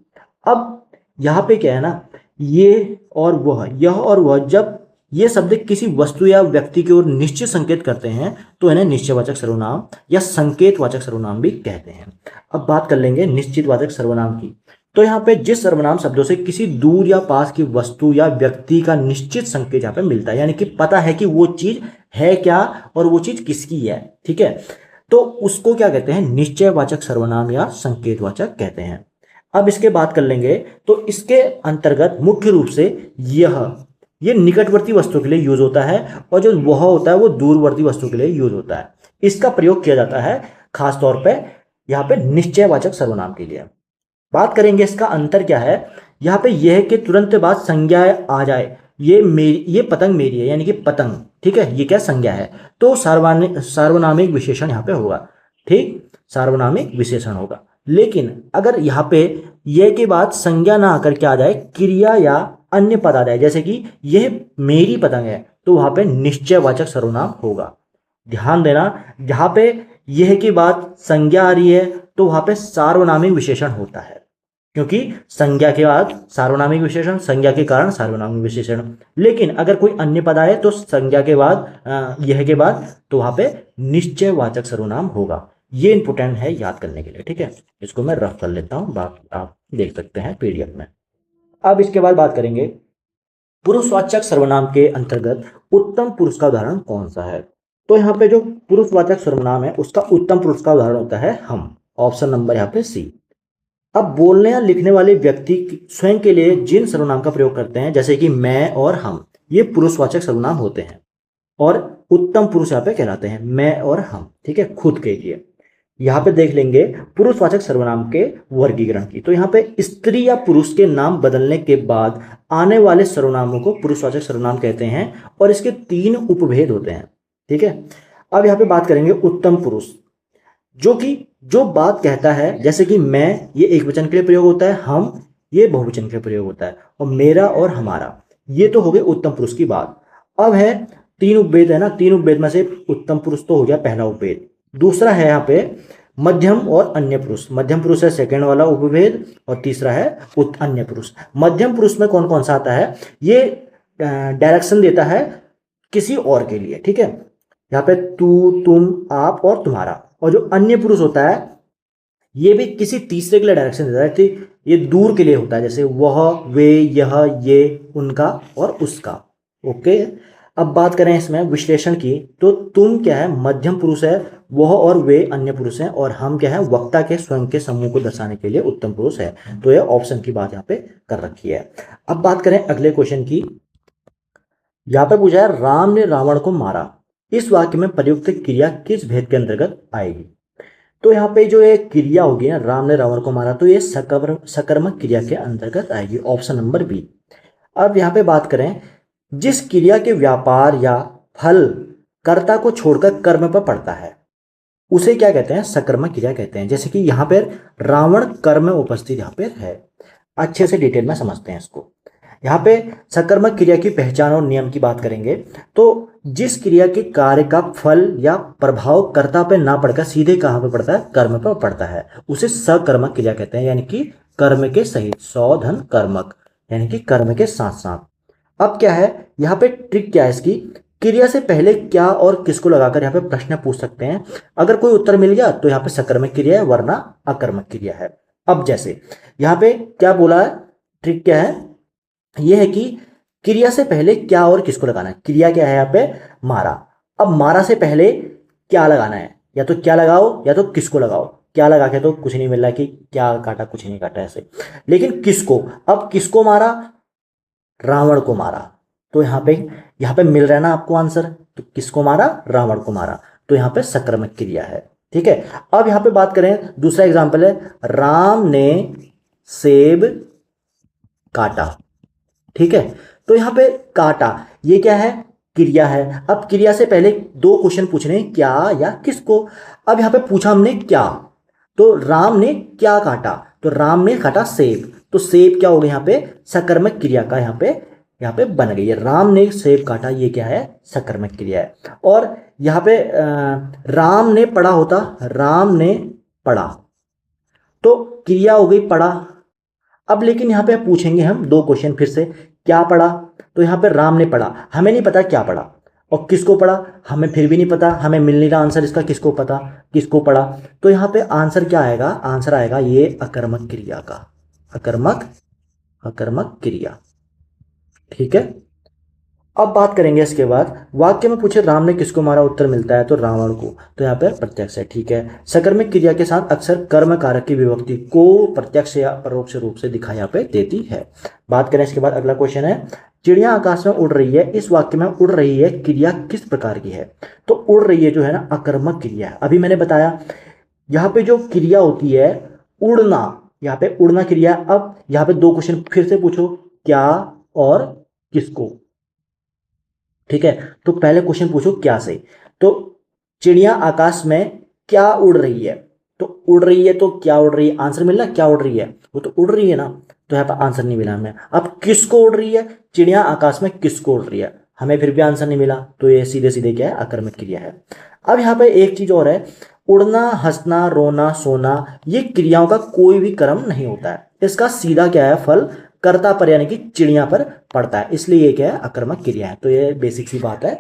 A: अब यहाँ पे क्या है ना, ये और वह, यह और वह, जब ये शब्द किसी वस्तु या व्यक्ति की ओर निश्चित संकेत करते हैं तो इन्हें निश्चयवाचक सर्वनाम या संकेतवाचक सर्वनाम भी कहते हैं। अब बात कर लेंगे निश्चितवाचक सर्वनाम की। तो यहाँ पे जिस सर्वनाम शब्दों से किसी दूर या पास की वस्तु या व्यक्ति का निश्चित संकेत यहाँ पे मिलता है, यानी कि पता है कि वो चीज है क्या और वो चीज किसकी है, ठीक है, तो उसको क्या कहते हैं, निश्चयवाचक सर्वनाम या संकेतवाचक कहते हैं। अब इसके बात कर लेंगे, तो इसके अंतर्गत मुख्य रूप से ये निकटवर्ती वस्तु के लिए यूज होता है और जो वह होता है वो दूरवर्ती वस्तु के लिए यूज होता है। इसका प्रयोग किया जाता है खासतौर पे यहाँ पे निश्चयवाचक सर्वनाम के लिए। बात करेंगे इसका अंतर क्या है, यहाँ पे यह के तुरंत बाद संज्ञा आ जाए, ये पतंग मेरी है, यानी कि पतंग, ठीक है, ये क्या संज्ञा है, तो सार्वनामिक विशेषण यहाँ पे होगा, ठीक, सार्वनामिक विशेषण होगा। लेकिन अगर यहाँ पे यह के बाद संज्ञा ना आकर के आ जाए, क्रिया या अन्य पद आ जाए, जैसे कि यह मेरी पतंग है, तो वहां पे निश्चयवाचक सर्वनाम होगा। ध्यान देना, जहां पे यह के बाद संज्ञा आ रही है तो वहां पे सार्वनामिक विशेषण होता है, क्योंकि संज्ञा के बाद सार्वनामिक विशेषण, संज्ञा के कारण सार्वनामिक विशेषण। लेकिन अगर कोई अन्य पद आए तो संज्ञा के बाद यह के बाद, तो वहां पे निश्चयवाचक सर्वनाम होगा। ये इंपोर्टेंट है याद करने के लिए, ठीक है। इसको मैं रफ कर लेता हूं, बाकी आप देख सकते हैं पीडीएफ में। अब इसके बाद बात करेंगे पुरुषवाचक सर्वनाम के अंतर्गत उत्तम पुरुष का उदाहरण कौन सा है। तो यहाँ पे जो पुरुषवाचक सर्वनाम है उसका उत्तम पुरुष का उदाहरण होता है हम, ऑप्शन नंबर यहाँ पे सी। अब बोलने या लिखने वाले व्यक्ति स्वयं के लिए जिन सर्वनाम का प्रयोग करते हैं, जैसे कि मैं और हम, ये पुरुषवाचक सर्वनाम होते हैं और उत्तम पुरुष यहाँ पे कहलाते हैं, मैं और हम, ठीक है, खुद के लिए। यहाँ पे देख लेंगे पुरुषवाचक सर्वनाम के वर्गीकरण की। तो यहाँ पे स्त्री या पुरुष के नाम बदलने के बाद आने वाले सर्वनामों को पुरुषवाचक सर्वनाम कहते हैं और इसके 3 उपभेद होते हैं, ठीक है। अब यहाँ पे बात करेंगे उत्तम पुरुष, जो कि जो बात कहता है, जैसे कि मैं, ये एक वचन के लिए प्रयोग होता है, हम, ये बहुवचन के लिए प्रयोग होता है, और मेरा और हमारा, ये तो हो गए उत्तम पुरुष की बात। अब है 3 उपभेद है ना, 3 उपभेद में से उत्तम पुरुष तो हो गया पहला उपभेद। दूसरा है यहाँ पे मध्यम और अन्य पुरुष, मध्यम पुरुष है सेकंड वाला उपभेद, और तीसरा है अन्य पुरुष। मध्यम पुरुष में कौन कौन सा आता है, ये डायरेक्शन देता है किसी और के लिए, ठीक है, यहाँ पे तू, तुम, आप और तुम्हारा। और जो अन्य पुरुष होता है ये भी किसी तीसरे के लिए डायरेक्शन देता है, ठीक, ये दूर के लिए होता है, जैसे वह, वे, यह, ये, उनका और उसका, ओके। अब बात करें इसमें विश्लेषण की, तो तुम क्या है, मध्यम पुरुष है, वह और वे अन्य पुरुष हैं, और हम क्या है, वक्ता के स्वयं के समूह को दर्शाने के लिए उत्तम पुरुष है। तो ये ऑप्शन की बात यहाँ पे कर रखी है। अब बात करें अगले क्वेश्चन की। यहाँ पे पूछा है राम ने रावण को मारा, इस वाक्य में प्रयुक्त क्रिया किस भेद के अंतर्गत आएगी। तो यहाँ पे जो ये क्रिया होगी ना, राम ने रावण को मारा, तो ये सकर्मक क्रिया के अंतर्गत आएगी, ऑप्शन नंबर बी। अब यहाँ पे बात करें जिस क्रिया के व्यापार या फल कर्ता को छोड़कर कर्म पर पड़ता है उसे क्या कहते हैं, सकर्मक क्रिया कहते हैं। जैसे कि यहाँ पर रावण कर्म में उपस्थित यहाँ पे है, अच्छे से डिटेल में समझते हैं इसको। यहाँ पे सकर्मक क्रिया की पहचान और नियम की बात करेंगे, तो जिस क्रिया के कार्य का फल या प्रभाव कर्ता पे ना पड़कर सीधे कहाँ पे पड़ता है, कर्म पर पड़ता है, उसे सकर्मक क्रिया कहते हैं, यानी कि कर्म के सहित, सौधन कर्मक, यानी कि कर्म के साथ साथ। अब क्या है यहाँ पे ट्रिक, क्या है इसकी, क्रिया से पहले क्या और किसको लगाकर यहाँ पे प्रश्न पूछ सकते हैं। अगर कोई उत्तर मिल गया तो यहाँ पे सकर्मक क्रिया है, वरना अकर्मक क्रिया है। अब जैसे यहाँ पे क्या बोला है, ट्रिक क्या है, ये है कि क्रिया से पहले क्या और किसको लगाना है। क्रिया क्या है यहाँ पे, मारा। अब मारा से पहले क्या लगाना है, या तो क्या लगाओ या तो किसको लगाओ। क्या लगा के तो कुछ नहीं मिल रहा है कि क्या काटा, कुछ नहीं काटा ऐसे। लेकिन किसको, अब किसको मारा, रावण को मारा। तो यहाँ पे मिल रहा है ना आपको आंसर, तो किसको मारा, रावण को मारा। तो यहाँ पे सकर्मक क्रिया है। ठीक है। अब यहाँ पे बात करें, दूसरा एग्जाम्पल है, राम ने सेब काटा। ठीक है। तो यहाँ पे काटा, ये क्या है, क्रिया है। अब क्रिया से पहले दो क्वेश्चन पूछने, क्या या किसको। अब यहाँ पे पूछा हमने क्या, तो राम ने क्या काटा, तो राम ने काटा सेब। तो सेब क्या हो गया यहाँ पे, सकर्मक क्रिया का यहाँ पे बन गई है। राम ने सेब काटा, ये क्या है, सकर्मक क्रिया है। और यहाँ पे राम ने पढ़ा होता, राम ने पढ़ा, तो क्रिया हो गई पढ़ा। अब लेकिन यहाँ पे पूछेंगे हम दो क्वेश्चन फिर से, क्या पढ़ा, तो यहाँ पे राम ने पढ़ा, हमें नहीं पता क्या पढ़ा, और किसको पढ़ा हमें फिर भी नहीं पता, हमें मिल नहीं रहा आंसर इसका, किसको पता किसको पढ़ा। तो यहाँ पे आंसर क्या आएगा, आंसर आएगा ये अकर्मक क्रिया का, अकर्मक अकर्मक क्रिया। ठीक है। अब बात करेंगे इसके बाद, वाक्य में पूछे राम ने किसको मारा, उत्तर मिलता है तो रावण को, तो यहाँ पर प्रत्यक्ष है। ठीक है। सकर्मक क्रिया के साथ अक्सर कर्म कारक की विभक्ति को प्रत्यक्ष या परोक्ष रूप से दिखाई यहाँ पे देती है। बात करें इसके बाद, अगला क्वेश्चन है, चिड़िया आकाश में उड़ रही है, इस वाक्य में उड़ रही है क्रिया किस प्रकार की है। तो उड़ रही है जो है ना, अकर्मक क्रिया है। अभी मैंने बताया यहाँ पे जो क्रिया होती है उड़ना, यहाँ पे उड़ना क्रिया। अब यहाँ पे दो क्वेश्चन फिर से पूछो, क्या और किसको। ठीक है। तो पहले क्वेश्चन पूछो क्या से, तो चिड़िया आकाश में क्या उड़ रही है, तो उड़ रही है तो क्या उड़ रही है, आंसर मिलना क्या उड़ रही है, वो तो उड़ रही है ना, तो यहाँ पर आंसर नहीं मिला हमें। अब किसको उड़ रही है, चिड़िया आकाश में किसको उड़ रही है, हमें फिर भी आंसर नहीं मिला, तो ये सीधे सीधे क्या है, अकर्मक क्रिया है। अब यहाँ पे एक चीज और है, उड़ना, हंसना, रोना, सोना, ये क्रियाओं का कोई भी क्रम नहीं होता है, इसका सीधा क्या है, फल कर्ता पर यानी कि चिड़िया पर पड़ता है, इसलिए ये क्या है, अकर्मक क्रिया है। तो ये बेसिक सी बात है।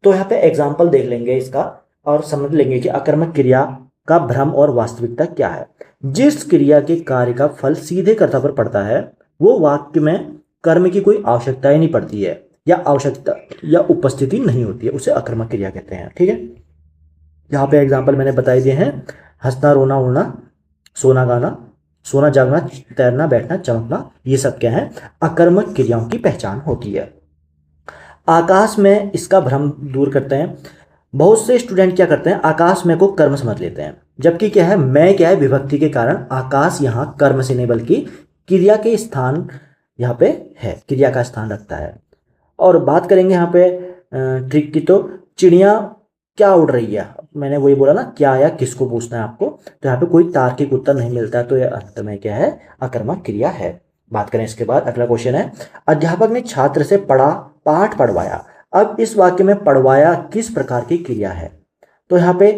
A: तो यहाँ पे एग्जाम्पल देख लेंगे इसका और समझ लेंगे कि अकर्मक क्रिया का भ्रम और वास्तविकता क्या है। जिस क्रिया के कार्य का फल सीधे कर्ता पर पड़ता है वो वाक्य में कर्म की कोई आवश्यकता ही नहीं पड़ती है, या आवश्यकता या उपस्थिति नहीं होती है, उसे अकर्मक क्रिया कहते हैं। ठीक है। यहाँ पे एग्जाम्पल मैंने बताई दिए हैं, हंसना, रोना, उड़ना, सोना, गाना, सोना, जागना, तैरना, बैठना, चमकना, ये सब क्या है, अकर्मक क्रियाओं की पहचान होती है। आकाश में इसका भ्रम दूर करते हैं। बहुत से स्टूडेंट क्या करते हैं, आकाश में को कर्म समझ लेते हैं, जबकि क्या है, मैं क्या है, विभक्ति के कारण आकाश यहाँ कर्म से नहीं बल्कि क्रिया के स्थान यहाँ पे है, क्रिया का स्थान रखता है। और बात करेंगे यहाँ पे ट्रिक की, तो चिड़िया क्या उड़ रही है, मैंने वही बोला ना, क्या या किसको पूछना है आपको, तो यहाँ पे कोई तार्किक उत्तर नहीं मिलता है, तो यह अंत में क्या है, अकर्मक क्रिया है। बात करें इसके बाद, अगला क्वेश्चन है, अध्यापक ने छात्र से पाठ पढ़वाया। अब इस वाक्य में पढ़वाया किस प्रकार की क्रिया है, तो यहाँ पे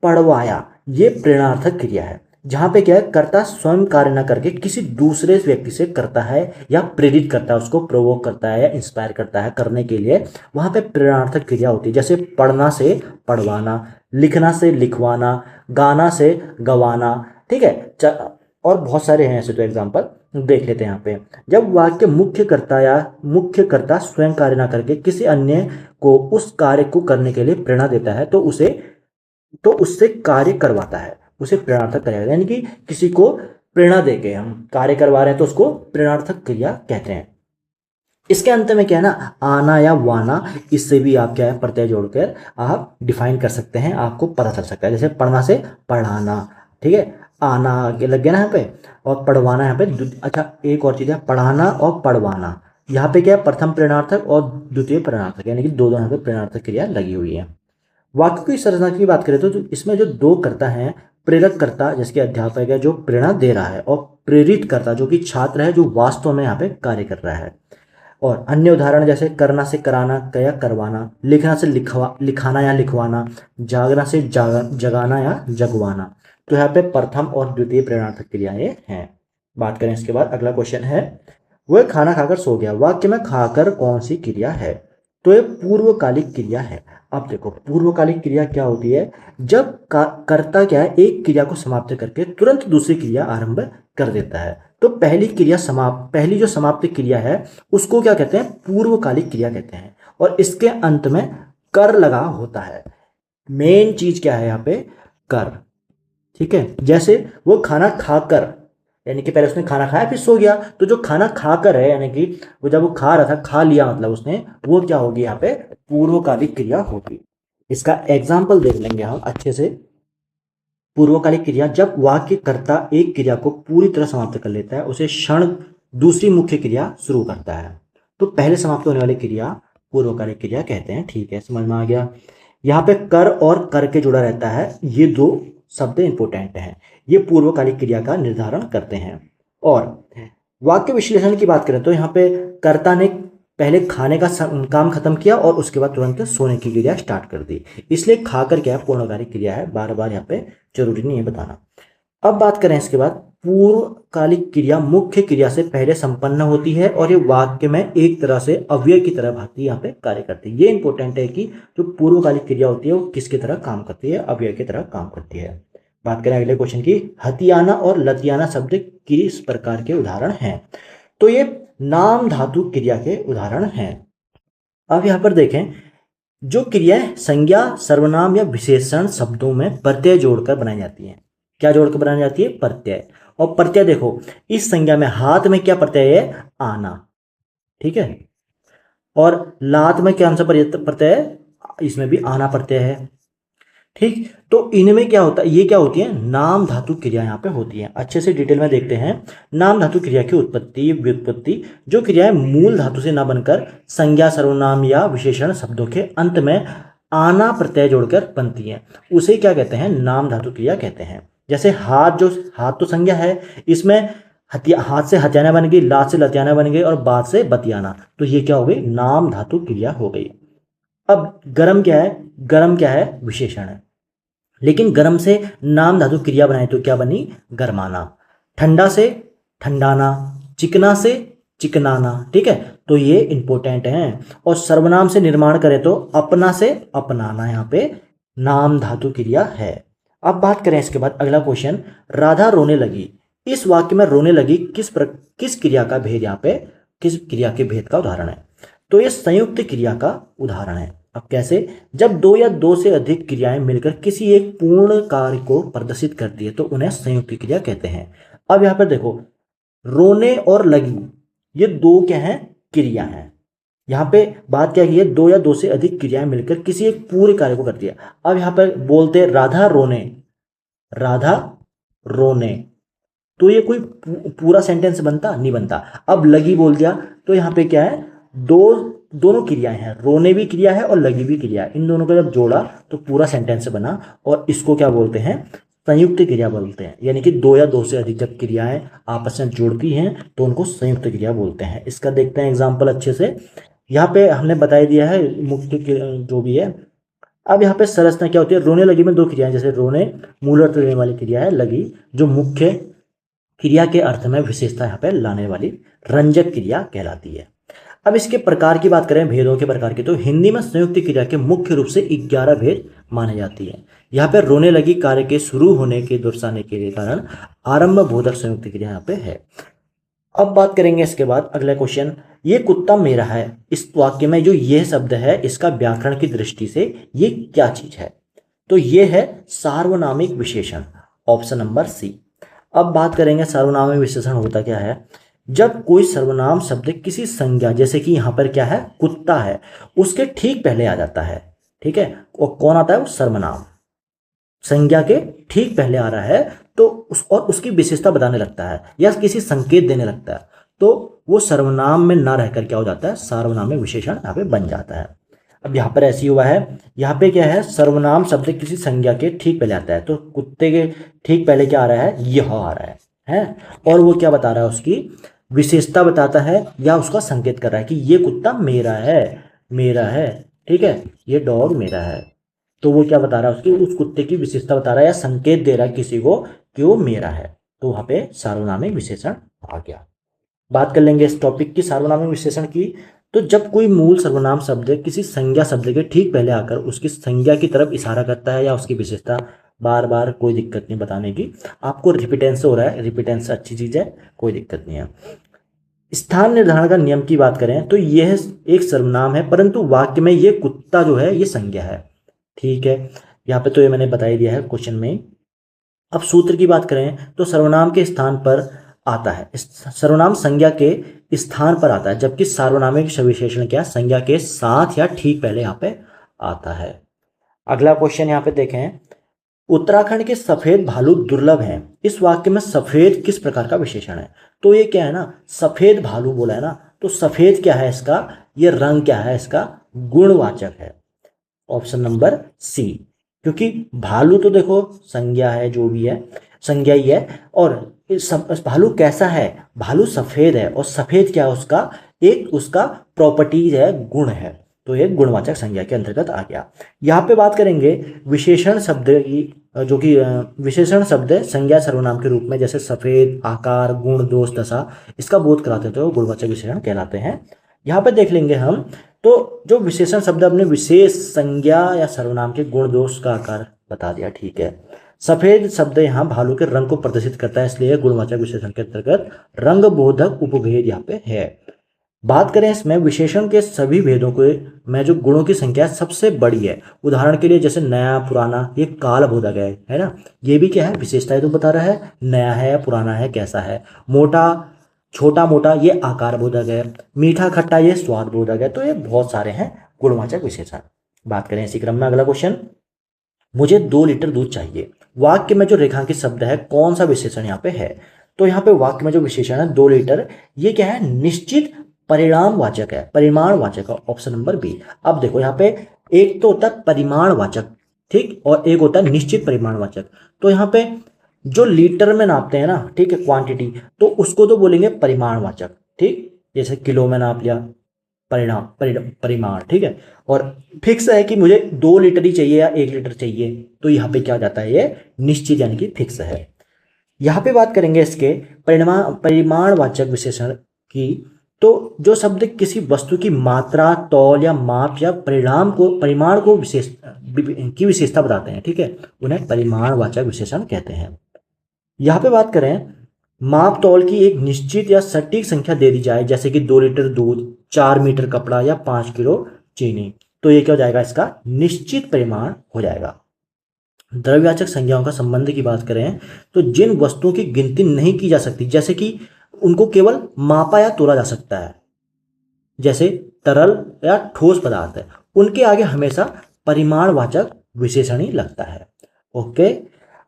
A: पढ़वाया ये प्रेरणार्थक क्रिया है, जहां पे क्या है, कर्ता स्वयं कार्य न करके किसी दूसरे व्यक्ति से करता है या प्रेरित करता है, उसको प्रोवोक करता है या इंस्पायर करता है करने के लिए, वहां पे प्रेरणार्थक क्रिया होती है। जैसे पढ़ना से पढ़वाना, लिखना से लिखवाना, गाना से गवाना। ठीक है। और बहुत सारे हैं ऐसे, तो एग्जाम्पल देख लेते हैं यहाँ पे। जब वाक्य मुख्य कर्ता स्वयं कार्य ना करके किसी अन्य को उस कार्य को करने के लिए प्रेरणा देता है, तो उससे कार्य करवाता है, उसे प्रेरणार्थक क्रिया, यानी कि किसी को प्रेरणा देके हम कार्य करवा रहे हैं तो उसको प्रेरणार्थक क्रिया कहते हैं। इसके अंत में क्या है ना, आना या वाना, इससे भी आप क्या है, प्रत्यय जोड़कर आप डिफाइन कर सकते हैं, आपको पता चल सकता है। जैसे पढ़ना से पढ़ाना, ठीक है, आना आगे लग गया ना यहाँ पे, और पढ़वाना यहाँ पे। अच्छा, एक और चीज़ है, पढ़ाना और पढ़वाना, यहाँ पे क्या है, प्रथम प्रेरणार्थक और द्वितीय प्रेरणार्थक, यानी कि दो यहाँ पे प्रेरणार्थक क्रिया लगी हुई है। वाक्य की संरचना की बात करें तो इसमें जो दो कर्ता हैं, प्रेरक कर्ता जिसके अध्यापक है जो प्रेरणा दे रहा है, और प्रेरित कर्ता जो कि छात्र है जो वास्तव में यहाँ पे कार्य कर रहा है। और अन्य उदाहरण जैसे करना से कराना या करवाना, लिखना से लिखाना या लिखवाना, जागना से जगाना या जगवाना। तो यहाँ पे प्रथम और द्वितीय प्रेरणार्थक क्रियाएं हैं। बात करें इसके बाद, अगला क्वेश्चन है, वह खाना खाकर सो गया। वाक्य में खाकर कौन सी क्रिया है, तो ये पूर्वकालिक क्रिया है। अब देखो पूर्वकालिक क्रिया क्या होती है, जब कर्ता क्या है एक क्रिया को समाप्त करके तुरंत दूसरी क्रिया आरंभ कर देता है। तो पहली जो समाप्त क्रिया है उसको क्या कहते हैं, पूर्वकालिक क्रिया कहते हैं। और इसके अंत में कर लगा होता है। मेन चीज क्या है यहाँ पे, कर। ठीक है, जैसे वो खाना खाकर, यानी कि पहले उसने खाना खाया फिर सो गया, तो जो खाना खाकर है यानी कि वो जब वो खा रहा था, खा लिया मतलब उसने, वो क्या होगी यहाँ पे, पूर्वकालिक क्रिया होगी। इसका एग्जाम्पल देख लेंगे हम अच्छे से। पूर्वकालिक क्रिया, जब वाक्य कर्ता एक क्रिया को पूरी तरह समाप्त कर लेता है, उसे क्षण दूसरी मुख्य क्रिया शुरू करता है। तो पहले समाप्त होने वाली क्रिया पूर्वकालिक क्रिया कहते हैं। ठीक है, समझ में आ गया। यहाँ पे कर और कर के जुड़ा रहता है, ये दो शब्द इंपोर्टेंट हैं, ये पूर्वकालिक क्रिया का निर्धारण करते हैं। और वाक्य विश्लेषण की बात करें तो यहाँ पे कर्ता ने पहले खाने का काम खत्म किया और उसके बाद तुरंत सोने की क्रिया स्टार्ट कर दी, इसलिए खाकर क्या है, पूर्णकालिक क्रिया है। बार बार यहाँ पे जरूरी नहीं है बताना। अब बात करें इसके बाद, पूर्वकालिक क्रिया मुख्य क्रिया से पहले संपन्न होती है और ये वाक्य में एक तरह से अव्यय की तरह भांति यहाँ पे कार्य करती है। ये इंपॉर्टेंट है कि जो पूर्वकालिक क्रिया होती है वो किसकी तरह काम करती है, अव्यय की तरह काम करती है। बात करें अगले क्वेश्चन की, हथियाना और लतियाना शब्द किस प्रकार के उदाहरण हैं। तो ये नाम धातु क्रिया के उदाहरण हैं। अब यहाँ पर देखें, जो क्रियाएं संज्ञा सर्वनाम या विशेषण शब्दों में प्रत्यय जोड़कर बनाई जाती हैं। क्या जोड़कर बनाई जाती है, प्रत्यय। और प्रत्यय देखो, इस संज्ञा में हाथ में क्या प्रत्यय है, आना। ठीक है, और लात में क्या सा प्रत्यय है, इसमें भी आना प्रत्यय है। ठीक, तो इनमें क्या होता है, ये क्या होती है, नाम धातु क्रिया यहाँ पे होती है। अच्छे से डिटेल में देखते हैं। नाम धातु क्रिया की उत्पत्ति व्युत्पत्ति, जो क्रियाएं मूल धातु से न बनकर संज्ञा सर्वनाम या विशेषण शब्दों के अंत में आना प्रत्यय जोड़कर बनती है, उसे क्या कहते हैं, नाम धातु क्रिया कहते हैं। जैसे हाथ, जो हाथ तो संज्ञा है, इसमें हाथ से हथियाना बन गई, लात से लतियाना बन गई और बात से बतियाना, तो ये क्या हो गई, नाम धातु क्रिया हो गई। अब गरम क्या है, गरम क्या है, विशेषण है, लेकिन गरम से नाम धातु क्रिया बनाए तो क्या बनी, गरमाना। ठंडा से ठंडाना, चिकना से चिकनाना। ठीक है, तो ये इंपॉर्टेंट है। और सर्वनाम से निर्माण करें तो अपना से अपनाना, यहाँ पे नाम धातु क्रिया है। अब बात करें इसके बाद अगला क्वेश्चन, राधा रोने लगी। इस वाक्य में रोने लगी किस क्रिया का भेद, यहाँ पे किस क्रिया के भेद का उदाहरण है। तो ये संयुक्त क्रिया का उदाहरण है। अब कैसे, जब दो या दो से अधिक क्रियाएं मिलकर किसी एक पूर्ण कार्य को प्रदर्शित करती है तो उन्हें संयुक्त क्रिया कहते हैं। अब यहाँ पर देखो, रोने और लगी, ये दो क्या हैं, क्रिया हैं। यहाँ पे बात क्या की है, दो या दो से अधिक क्रियाएं मिलकर किसी एक पूरे कार्य को करती है। अब यहाँ पर बोलते हैं राधा रोने, राधा रोने, तो ये कोई पूरा सेंटेंस बनता नहीं बनता। अब लगी बोल दिया तो यहाँ पे क्या है, दोनों क्रियाएं हैं, रोने भी क्रिया है और लगी भी क्रिया है, इन दोनों को जब जोड़ा तो पूरा सेंटेंस बना। और इसको क्या बोलते हैं, संयुक्त क्रिया बोलते हैं। यानी कि दो या दो से अधिक जब क्रियाएं आपस में जुड़ती हैं तो उनको संयुक्त क्रिया बोलते हैं। इसका देखते हैं एग्जाम्पल अच्छे से। यहाँ पे हमने बता दिया है मुख्य जो भी है। अब यहाँ पे संरचना क्या होती है, रोने लगी में दो क्रियाएं, जैसे रोने मूल अर्थ लेने वाली क्रिया है, लगी जो मुख्य क्रिया के अर्थ में विशेषता यहाँ पे लाने वाली रंजक क्रिया कहलाती है। अब इसके प्रकार की बात करें, भेदों के प्रकार की, तो हिंदी में संयुक्त क्रिया के मुख्य रूप से 11 भेद माने जाती है। यहाँ पे रोने लगी कार्य के शुरू होने के दर्शाने के कारण आरंभ बोधक संयुक्त क्रिया यहाँ पे है। अब बात करेंगे इसके बाद अगला क्वेश्चन, ये कुत्ता मेरा है। इस वाक्य में जो ये शब्द है, इसका व्याकरण की दृष्टि से ये क्या चीज है, तो ये है सार्वनामिक विशेषण, ऑप्शन नंबर सी। अब बात करेंगे सार्वनामिक विशेषण होता क्या है, जब कोई सर्वनाम शब्द किसी संज्ञा, जैसे कि यहाँ पर क्या है, कुत्ता है, उसके ठीक पहले आ जाता है। ठीक है, और कौन आता है, वो सर्वनाम संज्ञा के ठीक पहले आ रहा है तो और उसकी विशेषता बताने लगता है या किसी संकेत देने लगता है, तो वो सर्वनाम में ना रहकर क्या हो जाता है, सार्वनामिक विशेषण यहाँ पे बन जाता है। अब यहाँ पर ऐसी हुआ है, यहाँ पे क्या है, सर्वनाम शब्द किसी संज्ञा के ठीक पहले आता है, तो कुत्ते के ठीक पहले क्या आ रहा है, यह आ रहा है, और वो क्या बता रहा है, उसकी विशेषता बताता है या उसका संकेत कर रहा है कि ये कुत्ता मेरा है, मेरा है। ठीक है, ये डॉग मेरा है, तो वो क्या बता रहा है, उसकी उस कुत्ते की विशेषता बता रहा है या संकेत दे रहा है किसी को कि वो मेरा है, तो वहां पे सार्वनामिक विशेषण आ गया। बात कर लेंगे इस टॉपिक की सार्वनामिक विशेषण की। तो जब कोई मूल सर्वनाम शब्द किसी संज्ञा शब्द के ठीक पहले आकर उसकी संज्ञा की तरफ इशारा करता है या उसकी विशेषता, बार बार कोई दिक्कत नहीं बताने की, आपको रिपीटेंस हो रहा है, रिपीटेंस अच्छी चीज़ है, कोई दिक्कत नहीं है। स्थान निर्धारण का नियम की बात करें तो यह एक सर्वनाम है परंतु वाक्य में ये कुत्ता जो है ये संज्ञा है, ठीक है। यहाँ पे तो ये मैंने बता ही दिया है क्वेश्चन में। अब सूत्र की बात करें तो सर्वनाम के स्थान पर आता है, सर्वनाम संज्ञा के स्थान पर आता है, जबकि सार्वनामिक विशेषण क्या संज्ञा के साथ या ठीक पहले यहाँ पे आता है। अगला क्वेश्चन यहाँ पे देखें, उत्तराखंड के सफेद भालू दुर्लभ हैं, इस वाक्य में सफेद किस प्रकार का विशेषण है? तो ये क्या है ना, सफेद भालू बोला है ना, तो सफेद क्या है इसका, ये रंग क्या है इसका, गुणवाचक है, ऑप्शन नंबर सी। क्योंकि भालू तो देखो संज्ञा है, जो भी है संज्ञा ही है, और भालू कैसा है, भालू सफेद है, और सफेद क्या है उसका, एक उसका प्रॉपर्टीज है, गुण है, तो ये गुणवाचक संज्ञा के अंतर्गत आ गया। यहाँ पे बात करेंगे विशेषण शब्द की, जो कि विशेषण शब्द संज्ञा सर्वनाम के रूप में, जैसे सफेद, आकार, गुण, दोष, दशा, इसका बोध कराते थे वो गुणवाचक विशेषण कहलाते हैं। यहाँ पे देख लेंगे हम, तो जो विशेषण शब्द अपने विशेष संज्ञा या सर्वनाम के गुण दोष का आकार बता दिया, ठीक है। सफेद शब्द यहाँ भालू के रंग को प्रदर्शित करता है, इसलिए गुणवाचक विशेषण के अंतर्गत रंग बोधक उपभेद यहाँ पे है। बात करें इसमें विशेषण के सभी भेदों के में जो गुणों की संख्या सबसे बड़ी है, उदाहरण के लिए जैसे नया, पुराना, ये काल बोधा गया है ना, ये भी क्या है विशेषताएं तो बता रहा है, नया है, पुराना है, कैसा है, मोटा, छोटा मोटा, ये आकार बोधा गया, मीठा खट्टा, ये स्वाद बोधा गया, तो ये बहुत सारे हैं गुणवाचक विशेषण। बात करें इसी क्रम में अगला क्वेश्चन, मुझे 2 लीटर दूध चाहिए, वाक्य में जो रेखांकित शब्द है कौन सा विशेषण यहाँ पे है? तो यहाँ पे वाक्य में जो विशेषण है 2 लीटर, ये क्या है, निश्चित परिणामवाचक है, परिमाणवाचक है, ऑप्शन नंबर बी। अब देखो यहाँ पे एक तो होता है परिमाणवाचक, ठीक, और एक होता है निश्चित परिमाणवाचक। तो यहाँ पे जो लीटर में नापते हैं ना, ठीक है, क्वांटिटी, तो उसको तो बोलेंगे परिमाणवाचक, ठीक, जैसे किलो में नाप लिया, परिमाण, ठीक है। और फिक्स है कि मुझे 2 लीटर ही चाहिए या 1 लीटर चाहिए, तो यहाँ पे क्या जाता है, ये निश्चित यानी कि फिक्स है। यहाँ पे बात करेंगे इसके परिमाणवाचक विशेषण की, तो जो शब्द किसी वस्तु की मात्रा, तौल या माप या परिमाण को की विशेषता बताते हैं, ठीक है, उन्हें परिमाणवाचक विशेषण कहते हैं। यहाँ पे बात करें, माप तौल की एक निश्चित या सटीक संख्या दे दी जाए, जैसे कि 2 लीटर दूध, 4 मीटर कपड़ा या 5 किलो चीनी, तो ये क्या हो जाएगा, इसका निश्चित परिमाण हो जाएगा। द्रव्यवाचक संज्ञाओं का संबंध की बात करें तो जिन वस्तुओं की गिनती नहीं की जा सकती, जैसे कि उनको केवल मापा या तोला जा सकता है, जैसे तरल या ठोस पदार्थ है, उनके आगे हमेशा परिमाणवाचक विशेषण ही लगता है। ओके,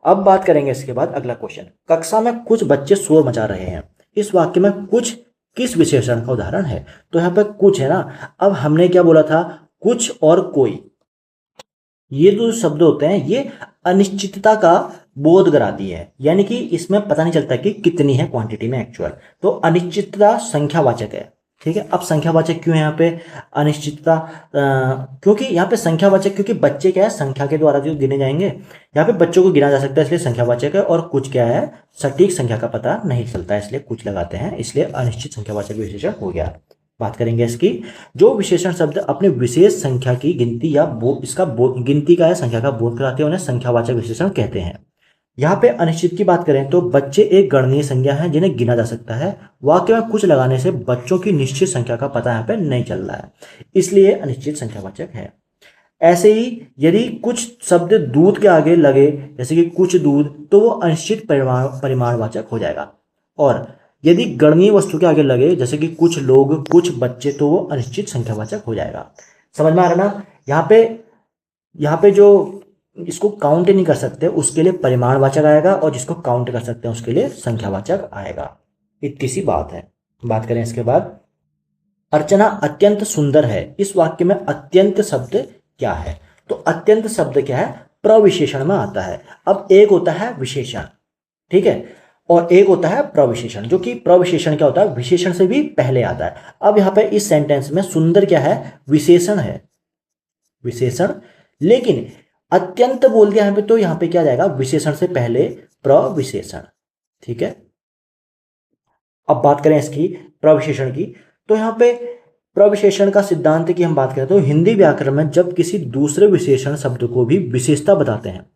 A: अब बात करेंगे इसके बाद अगला क्वेश्चन, कक्षा में कुछ बच्चे शोर मचा रहे हैं, इस वाक्य में कुछ किस विशेषण का उदाहरण है? तो यहाँ पे कुछ है ना, अब हमने क्या बोला था, कुछ और कोई, ये जो शब्द होते हैं ये अनिश्चितता का बोध कराती है, यानी कि इसमें पता नहीं चलता कि कितनी है क्वांटिटी में एक्चुअल, तो अनिश्चितता संख्यावाचक है, ठीक है। अब संख्यावाचक क्यों है यहाँ पे अनिश्चितता, क्योंकि यहाँ पे संख्यावाचक, क्योंकि बच्चे क्या है संख्या के द्वारा जो गिने जाएंगे, यहाँ पे बच्चों को गिना जा सकता है, इसलिए संख्यावाचक है, और कुछ क्या है सटीक संख्या का पता नहीं चलता है, इसलिए कुछ लगाते हैं, इसलिए अनिश्चित संख्यावाचक विशेषण हो गया। बात करेंगे इसकी, जो विशेषण शब्द अपने विशेष संख्या की गिनती या गिनती का या संख्या का बोध कराते हैं उन्हें संख्यावाचक विशेषण कहते हैं। यहाँ पे अनिश्चित की बात करें तो बच्चे एक गणनीय संख्या है जिन्हें गिना जा सकता है, वाक्य में कुछ लगाने से बच्चों की निश्चित संख्या का पता यहाँ पे नहीं चल रहा है, इसलिए अनिश्चित संख्यावाचक है। ऐसे ही यदि कुछ शब्द दूध के आगे लगे, जैसे कि कुछ दूध, तो वो अनिश्चित परिमाणवाचक हो जाएगा, और यदि गणनीय वस्तु के आगे लगे, जैसे कि कुछ लोग, कुछ बच्चे, तो वो अनिश्चित संख्यावाचक हो जाएगा। समझ में आ रहा ना? यहाँ पे जो इसको काउंट नहीं कर सकते उसके लिए परिमाणवाचक आएगा, और जिसको काउंट कर सकते हैं उसके लिए संख्यावाचक आएगा, इतनी सी बात है। बात करें इसके बाद, अर्चना अत्यंत सुंदर है, इस वाक्य में अत्यंत शब्द क्या है? तो अत्यंत शब्द क्या है, प्रविशेषण में आता है। अब एक होता है विशेषण, ठीक है, और एक होता है प्रविशेषण, जो कि प्रविशेषण क्या होता है, विशेषण से भी पहले आता है। अब यहाँ पे इस सेंटेंस में सुंदर क्या है, विशेषण है, विशेषण, लेकिन अत्यंत बोल दिया यहाँ पे, तो यहाँ पे क्या जाएगा, विशेषण से पहले प्रविशेषण, ठीक है। अब बात करें इसकी प्रविशेषण की, तो यहाँ पे प्रविशेषण का सिद्धांत की हम बात करें तो हिंदी व्याकरण में जब किसी दूसरे विशेषण शब्द को भी विशेषता बताते हैं,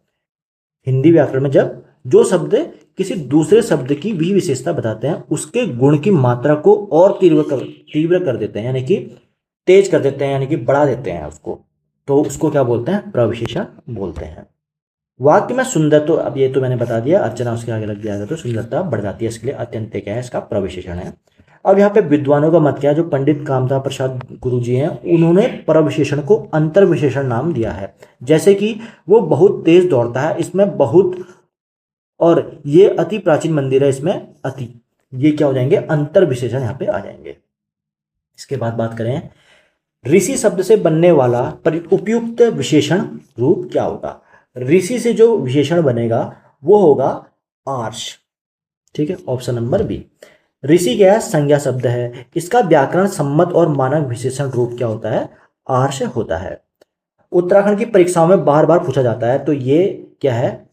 A: हिंदी व्याकरण में जब जो शब्द किसी दूसरे शब्द की भी विशेषता बताते हैं, उसके गुण की मात्रा को और तीव्र कर देते हैं, यानी कि तेज कर देते हैं, यानी कि बढ़ा देते हैं उसको, तो उसको क्या बोलते हैं? प्रविशेषण बोलते हैं। वाक्य में सुंदर, तो अब ये तो मैंने बता दिया, अर्चना उसके आगे लग जाएगा तो सुंदरता बढ़ जाती है, इसके लिए अत्यंत क्या है? इसका प्रविशेषण है। अब यहाँ पे विद्वानों का मत क्या है? जो पंडित कामता प्रसाद गुरु जी हैं, उन्होंने प्रविशेषण को अंतर विशेषण नाम दिया है। जैसे कि वो बहुत तेज दौड़ता है, इसमें बहुत, और ये अति प्राचीन मंदिर है, इसमें अति, ये क्या हो जाएंगे? अंतर विशेषण यहाँ पे आ जाएंगे। इसके बाद बात करें ऋषि शब्द से बनने वाला उपयुक्त विशेषण रूप क्या होगा? ऋषि से जो विशेषण बनेगा वो होगा आर्ष। ठीक है, ऑप्शन नंबर बी। ऋषि क्या है? संज्ञा शब्द है, इसका व्याकरण सम्मत और मानक विशेषण रूप क्या होता है? आर्ष होता है। उत्तराखंड की परीक्षाओं में बार बार पूछा जाता है, तो ये क्या है?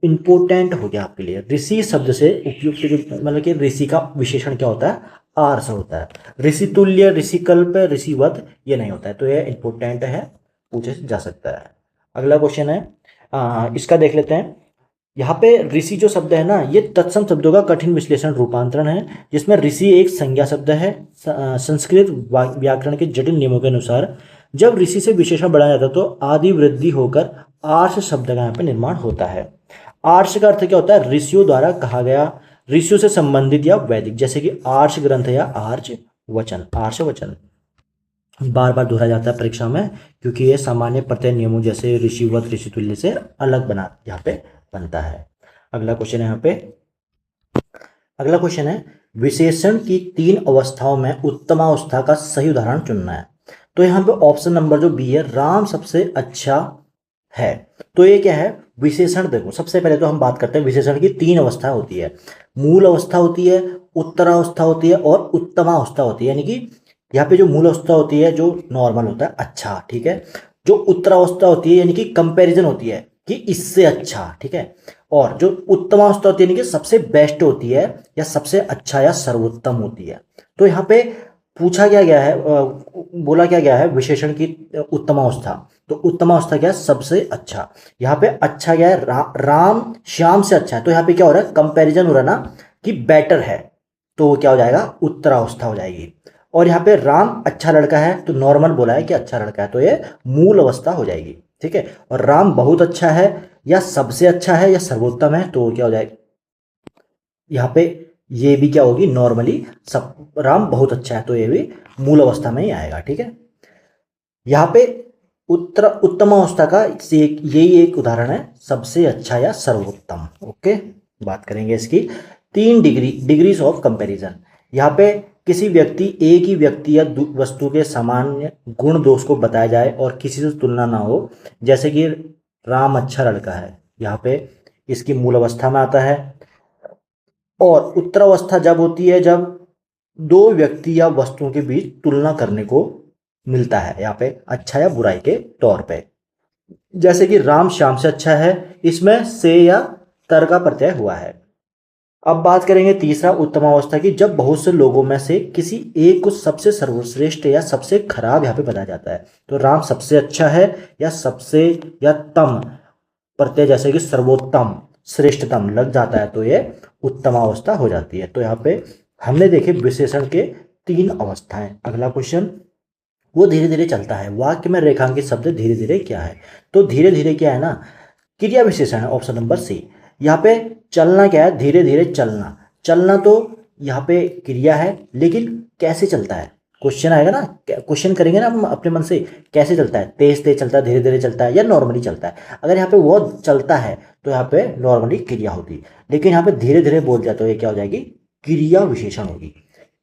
A: इंपोर्टेंट हो गया आपके लिए। ऋषि शब्द से उपयुक्त जो, मतलब कि ऋषि का विशेषण क्या होता है? आर्ष होता है। ऋषि तुल्य, ऋषि कल्प, ऋषिवत ये नहीं होता है, तो ये इंपोर्टेंट है, पूछे जा सकता है। अगला क्वेश्चन है, इसका देख लेते हैं। यहाँ पे ऋषि जो शब्द है ना, ये तत्सम शब्दों का कठिन विश्लेषण रूपांतरण है, जिसमें ऋषि एक संज्ञा शब्द है। संस्कृत व्याकरण के जटिल नियमों के अनुसार जब ऋषि से विशेषण बढ़ाया जाता है तो आदि वृद्धि होकर आर्ष शब्द का यहाँ पे निर्माण होता है। आर्ष का अर्थ क्या होता है? ऋषियों द्वारा कहा गया, ऋषियों से संबंधित या वैदिक, जैसे कि आर्ष ग्रंथ या आर्ष वचन। आर्ष वचन बार बार दोहरा जाता है परीक्षा में, क्योंकि ये सामान्य प्रत्यय नियमों जैसे ऋषिवत, ऋषितुल्य से अलग बना यहाँ पे बनता है। अगला क्वेश्चन है यहाँ पे, अगला क्वेश्चन है विशेषण की 3 अवस्थाओं में उत्तमावस्था का सही उदाहरण चुनना है। तो यहाँ पे ऑप्शन नंबर जो बी है, राम सबसे अच्छा है। तो ये क्या है? विशेषण देखो, सबसे पहले तो हम बात करते हैं विशेषण की 3 अवस्था होती है। मूल अवस्था होती है, उत्तरावस्था होती है और उत्तमावस्था होती है। यानी कि यहाँ पे जो मूल अवस्था होती है जो नॉर्मल होता है, अच्छा, ठीक है। जो उत्तरावस्था होती है यानी कि कंपैरिजन होती है कि इससे अच्छा, ठीक है। और जो उत्तमावस्था होती है यानी कि सबसे बेस्ट होती है या सबसे अच्छा या सर्वोत्तम होती है। तो यहाँ पे पूछा क्या गया है, बोला क्या गया है? विशेषण की उत्तमावस्था, तो उत्तमावस्था क्या है? सबसे अच्छा। यहाँ पे अच्छा क्या है? राम श्याम से अच्छा है, तो यहाँ पे क्या हो रहा है? कंपैरिजन हो रहा है ना कि बेटर है, तो वो क्या हो जाएगा? उत्तरावस्था हो जाएगी। और यहाँ पे राम अच्छा लड़का है, तो नॉर्मल बोला है कि अच्छा लड़का है, तो ये मूल अवस्था हो जाएगी, ठीक है। और राम बहुत अच्छा है या सबसे अच्छा है या सर्वोत्तम है, तो क्या हो जाएगा? यहाँ पे ये भी क्या होगी? नॉर्मली सब, राम बहुत अच्छा है, तो ये भी मूल अवस्था में ही आएगा, ठीक है। यहाँ पे उत्तम अवस्था का यही एक उदाहरण है, सबसे अच्छा या सर्वोत्तम। ओके, बात करेंगे इसकी 3 डिग्रीज ऑफ कंपैरिजन। यहाँ पे किसी व्यक्ति, एक ही व्यक्ति या वस्तु के सामान्य गुण दोष को बताया जाए और किसी से तुलना ना हो, जैसे कि राम अच्छा लड़का है, यहाँ पे इसकी मूल अवस्था में आता है। और उत्तरावस्था जब होती है जब 2 व्यक्ति या वस्तुओं के बीच तुलना करने को मिलता है, यहाँ पे अच्छा या बुराई के तौर पे, जैसे कि राम श्याम से अच्छा है, इसमें से या तर का प्रत्यय हुआ है। अब बात करेंगे तीसरा उत्तम अवस्था की, जब बहुत से लोगों में से किसी एक को सबसे सर्वश्रेष्ठ या सबसे खराब यहाँ पे बताया जाता है। तो राम सबसे अच्छा है या सबसे या तम प्रत्यय जैसे कि सर्वोत्तम, श्रेष्ठतम लग जाता है, तो ये उत्तम अवस्था हो जाती है। तो यहाँ पे हमने देखे विशेषण के 3 अवस्थाएं। अगला क्वेश्चन, वो धीरे धीरे चलता है, वाक्य में रेखांकित शब्द धीरे धीरे क्या है? तो धीरे धीरे क्या है ना, क्रिया विशेषण है, ऑप्शन नंबर सी। यहाँ पे चलना क्या है? धीरे धीरे चलना। चलना तो यहाँ पे क्रिया है, लेकिन कैसे चलता है? क्वेश्चन आएगा ना, क्वेश्चन करेंगे ना हम अपने मन से, कैसे चलता है? तेज तेज चलता है, धीरे धीरे चलता है, या नॉर्मली चलता है? अगर यहाँ पे वो चलता है तो यहाँ पे नॉर्मली क्रिया होती, लेकिन यहाँ पे धीरे धीरे बोल जाए तो ये क्या हो जाएगी? क्रिया विशेषण होगी।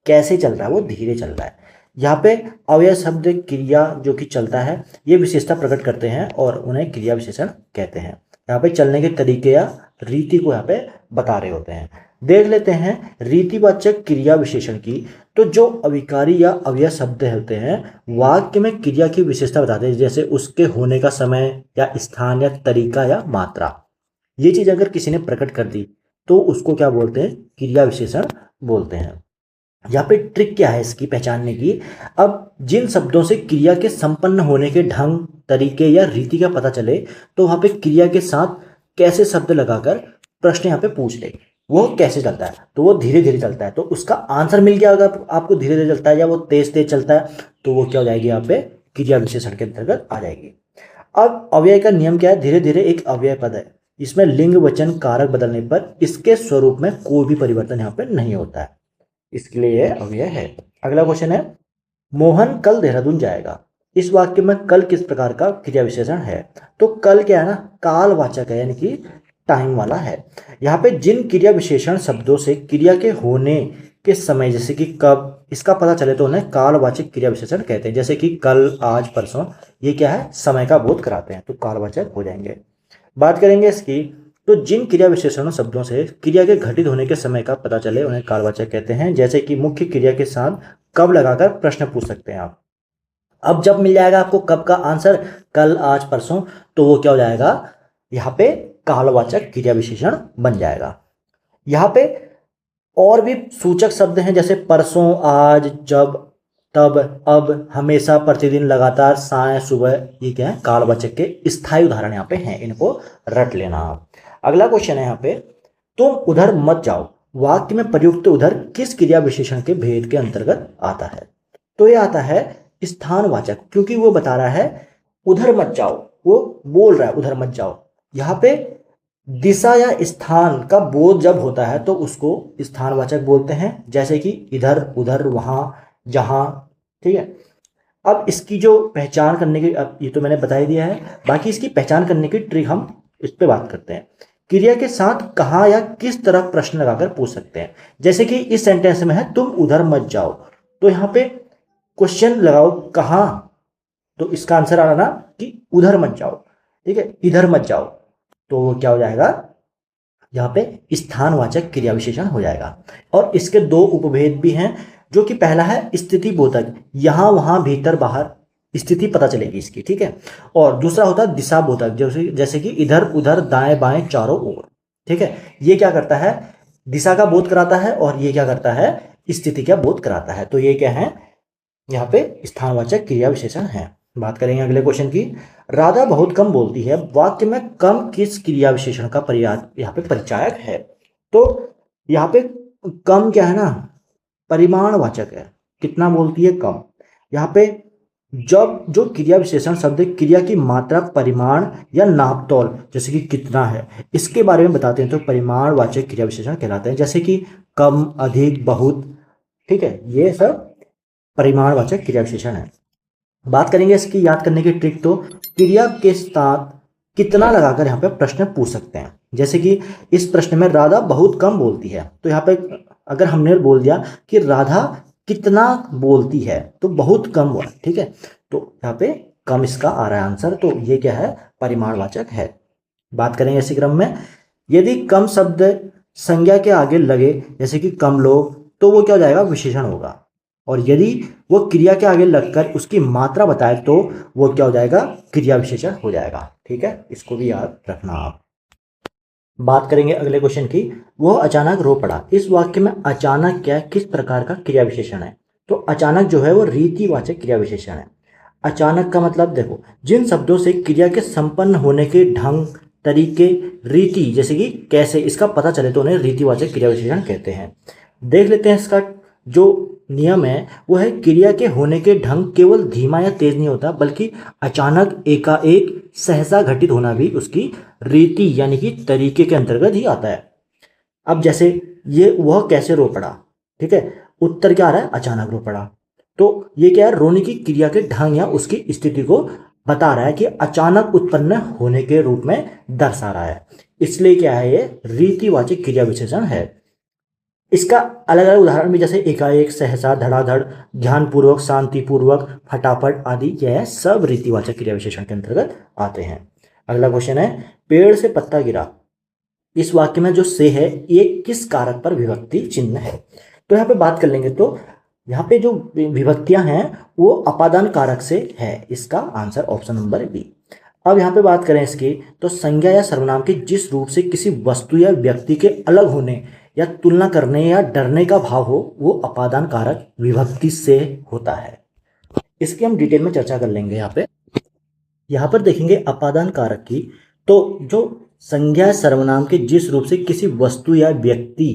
A: कैसे चल रहा है? वो धीरे चल रहा है। यहाँ पे अव्यय शब्द क्रिया जो कि चलता है, ये विशेषता प्रकट करते हैं और उन्हें क्रिया विशेषण कहते हैं। यहाँ पे चलने के तरीके या रीति को यहाँ पे बता रहे होते हैं। देख लेते हैं रीतिवाचक क्रिया विशेषण की। तो जो अविकारी या अव्यय शब्द होते हैं वाक्य में क्रिया की विशेषता बताते हैं, जैसे उसके होने का समय या स्थान या तरीका या मात्रा। ये चीज अगर किसी ने प्रकट कर दी तो उसको क्या बोलते हैं? क्रिया विशेषण बोलते हैं। यहाँ पे ट्रिक क्या है इसकी पहचानने की। अब जिन शब्दों से क्रिया के संपन्न होने के ढंग, तरीके या रीति का पता चले, तो वहाँ पे क्रिया के साथ कैसे शब्द लगाकर प्रश्न यहाँ पे पूछ ले। वो कैसे चलता है, तो वो धीरे धीरे चलता है, तो उसका आंसर मिल गया। अगर आपको धीरे धीरे चलता है या वो तेज तेज चलता है, तो वो क्या हो जाएगी, यहाँ पे क्रिया विशेषण के अंतर्गत आ जाएगी। अब अव्यय का नियम क्या है, धीरे धीरे एक अव्यय पद है, इसमें लिंग वचन कारक बदलने पर इसके स्वरूप में कोई भी परिवर्तन यहाँ पे नहीं होता है, इसके लिए यह अव्यय है। अगला क्वेश्चन है, मोहन कल देहरादून जाएगा। इस वाक्य में कल किस प्रकार का क्रिया विशेषण है, तो कल क्या है ना, कालवाचक है, यानी कि टाइम वाला है। यहाँ पे जिन क्रिया विशेषण शब्दों से क्रिया के होने के समय, जैसे कि कब, इसका पता चले तो उन्हें कालवाचक क्रिया विशेषण कहते हैं। जैसे कि कल, आज, परसों, ये क्या है, समय का बोध कराते हैं, तो कालवाचक हो जाएंगे। बात करेंगे इसकी, तो जिन क्रिया विशेषणों शब्दों से क्रिया के घटित होने के समय का पता चले उन्हें कालवाचक कहते हैं। जैसे कि मुख्य क्रिया के साथ कब लगाकर प्रश्न पूछ सकते हैं आप। अब जब मिल जाएगा आपको कब का आंसर, कल, आज, परसों, तो वो क्या हो जाएगा, यहाँ पे कालवाचक क्रिया विशेषण बन जाएगा। यहाँ पे और भी सूचक शब्द हैं, जैसे परसों, आज, जब, तब, अब, हमेशा, प्रतिदिन, लगातार, साय, सुबह, ये क्या है, कालवाचक के स्थायी उदाहरण यहाँ पे हैं, इनको रट लेना आप। अगला क्वेश्चन है यहाँ पे, तुम उधर मत जाओ, वाक्य में प्रयुक्त उधर किस क्रिया विशेषण के भेद के अंतर्गत आता है, तो ये आता है स्थानवाचक, क्योंकि वो बता रहा है उधर मत जाओ, वो बोल रहा है उधर मत जाओ। यहाँ पे दिशा या स्थान का बोध जब होता है तो उसको स्थानवाचक बोलते हैं, जैसे कि इधर, उधर, वहां, जहां, ठीक है। अब इसकी जो पहचान करने की, अब ये तो मैंने बता ही दिया है, बाकी इसकी पहचान करने की ट्रिक हम इस पे बात करते हैं। क्रिया के साथ कहाँ या किस तरह प्रश्न लगाकर पूछ सकते हैं। जैसे कि इस सेंटेंस में है तुम उधर मत जाओ, तो यहाँ पे क्वेश्चन लगाओ कहाँ, तो इसका आंसर आ रहा ना कि उधर मत जाओ, ठीक है, इधर मत जाओ, तो वो क्या हो जाएगा, यहाँ पे स्थानवाचक क्रिया विशेषण हो जाएगा। और इसके दो उपभेद भी हैं, जो कि पहला है स्थिति बोधक, यहां वहां भीतर बाहर स्थिति पता चलेगी इसकी, ठीक है। और दूसरा होता है दिशा बोधक, जैसे कि इधर, उधर, दाएं बाएं, चारों ओर, ठीक है। ये क्या करता है, दिशा का बोध कराता है, और ये क्या करता है, स्थिति का बोध कराता है। तो ये क्या है, यहाँ पे स्थानवाचक क्रिया विशेषण है। बात करेंगे अगले क्वेश्चन की, राधा बहुत कम बोलती है, वाक्य में कम किस क्रिया विशेषण का यहाँ पे परिचायक है, तो यहाँ पे कम क्या है ना, परिमाणवाचक है, कितना बोलती है, कम। यहाँ पे जब जो क्रिया विशेषण शब्द क्रिया की मात्रा, परिमाण या नापतोल, जैसे कि कितना है, इसके बारे में बताते हैं, तो परिमाणवाचक क्रिया विशेषण कहलाते हैं। जैसे कि कम, अधिक, बहुत, ठीक है, ये सब परिमाणवाचक क्रिया विशेषण है। बात करेंगे इसकी याद करने की ट्रिक, तो क्रिया के साथ कितना लगाकर यहाँ पे प्रश्न पूछ सकते हैं। जैसे कि इस प्रश्न में राधा बहुत कम बोलती है, तो यहाँ पे अगर हमने बोल दिया कि राधा कितना बोलती है, तो बहुत कम हुआ, ठीक है, तो यहाँ पे कम इसका आ रहा है आंसर, तो ये क्या है, परिमाणवाचक है। बात करेंगे इसी क्रम में, यदि कम शब्द संज्ञा के आगे लगे, जैसे कि कम लोग, तो वो क्या हो जाएगा, विशेषण होगा। और यदि वो क्रिया के आगे लगकर उसकी मात्रा बताए, तो वो क्या हो जाएगा, क्रिया विशेषण हो जाएगा, ठीक है, इसको भी याद रखना आप। बात करेंगे अगले क्वेश्चन की, वो अचानक रो पड़ा। इस वाक्य में अचानक क्या है, किस प्रकार का क्रिया विशेषण है, तो अचानक जो है वो रीतिवाचक क्रिया विशेषण है। अचानक का मतलब देखो, जिन शब्दों से क्रिया के संपन्न होने के ढंग, तरीके, रीति, जैसे कि कैसे, इसका पता चले तो उन्हें रीतिवाचक क्रिया विशेषण कहते हैं। देख लेते हैं इसका जो नियम है, वो है क्रिया के होने के ढंग केवल धीमा या तेज नहीं होता, बल्कि अचानक, एकाएक, सहसा घटित होना भी उसकी रीति यानी कि तरीके के अंतर्गत ही आता है। अब जैसे ये वह कैसे रो पड़ा, ठीक है, उत्तर क्या आ रहा है, अचानक रो पड़ा, तो ये क्या है, रोने की क्रिया के ढंग या उसकी स्थिति को बता रहा है कि अचानक उत्पन्न होने के रूप में दर्शा रहा है, इसलिए क्या है, ये रीतिवाचक क्रिया विशेषण है। इसका अलग अलग उदाहरण भी, जैसे एकाएक, सहसा, धड़ाधड़, ध्यानपूर्वक, शांतिपूर्वक, फटाफट आदि, यह सब रीतिवाचक क्रिया विशेषण के अंतर्गत आते हैं। अगला क्वेश्चन है, पेड़ से पत्ता गिरा। इस वाक्य में जो से है, ये किस कारक पर विभक्ति चिन्ह है, तो यहाँ पे बात कर लेंगे, तो यहाँ पे जो विभक्तियां हैं वो अपादान कारक से है, इसका आंसर ऑप्शन नंबर बी। अब यहाँ पे बात करें इसकी, तो संज्ञा या सर्वनाम के जिस रूप से किसी वस्तु या व्यक्ति के अलग होने या तुलना करने या डरने का भाव हो, वो अपादान कारक विभक्ति से होता है। इसकी हम डिटेल में चर्चा कर लेंगे। यहाँ पर देखेंगे अपादान कारक की, तो जो संज्ञा सर्वनाम के जिस रूप से किसी वस्तु या व्यक्ति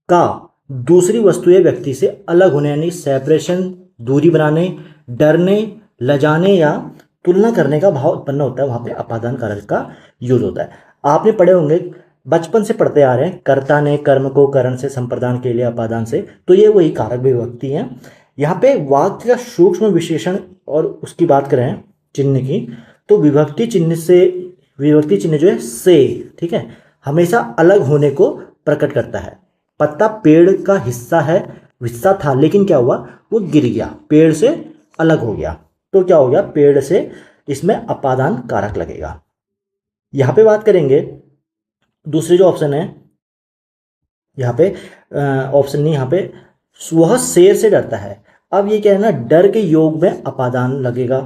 A: का दूसरी वस्तु या व्यक्ति से अलग होने यानी सेपरेशन, दूरी बनाने, डरने, लजाने या तुलना करने का भाव उत्पन्न होता है, वहां पे अपादान कारक का यूज होता है। आपने पढ़े होंगे, बचपन से पढ़ते आ रहे हैं, कर्ता ने कर्म को करण से संप्रदान के लिए अपादान से, तो ये वही कारक विभक्ति है। यहाँ पे वाक्य का सूक्ष्म विशेषण और उसकी बात करें चिन्ह की, तो विभक्ति चिन्ह जो है से, ठीक है, हमेशा अलग होने को प्रकट करता है। पत्ता पेड़ का हिस्सा था, लेकिन क्या हुआ, वो गिर गया, पेड़ से अलग हो गया, तो क्या हो गया, पेड़ से इसमें अपादान कारक लगेगा। यहां पे बात करेंगे दूसरे जो ऑप्शन है, यहाँ पे ऑप्शन नहीं, यहाँ पे वह शेर से डरता है। अब ये क्या है ना, डर के योग में अपादान लगेगा।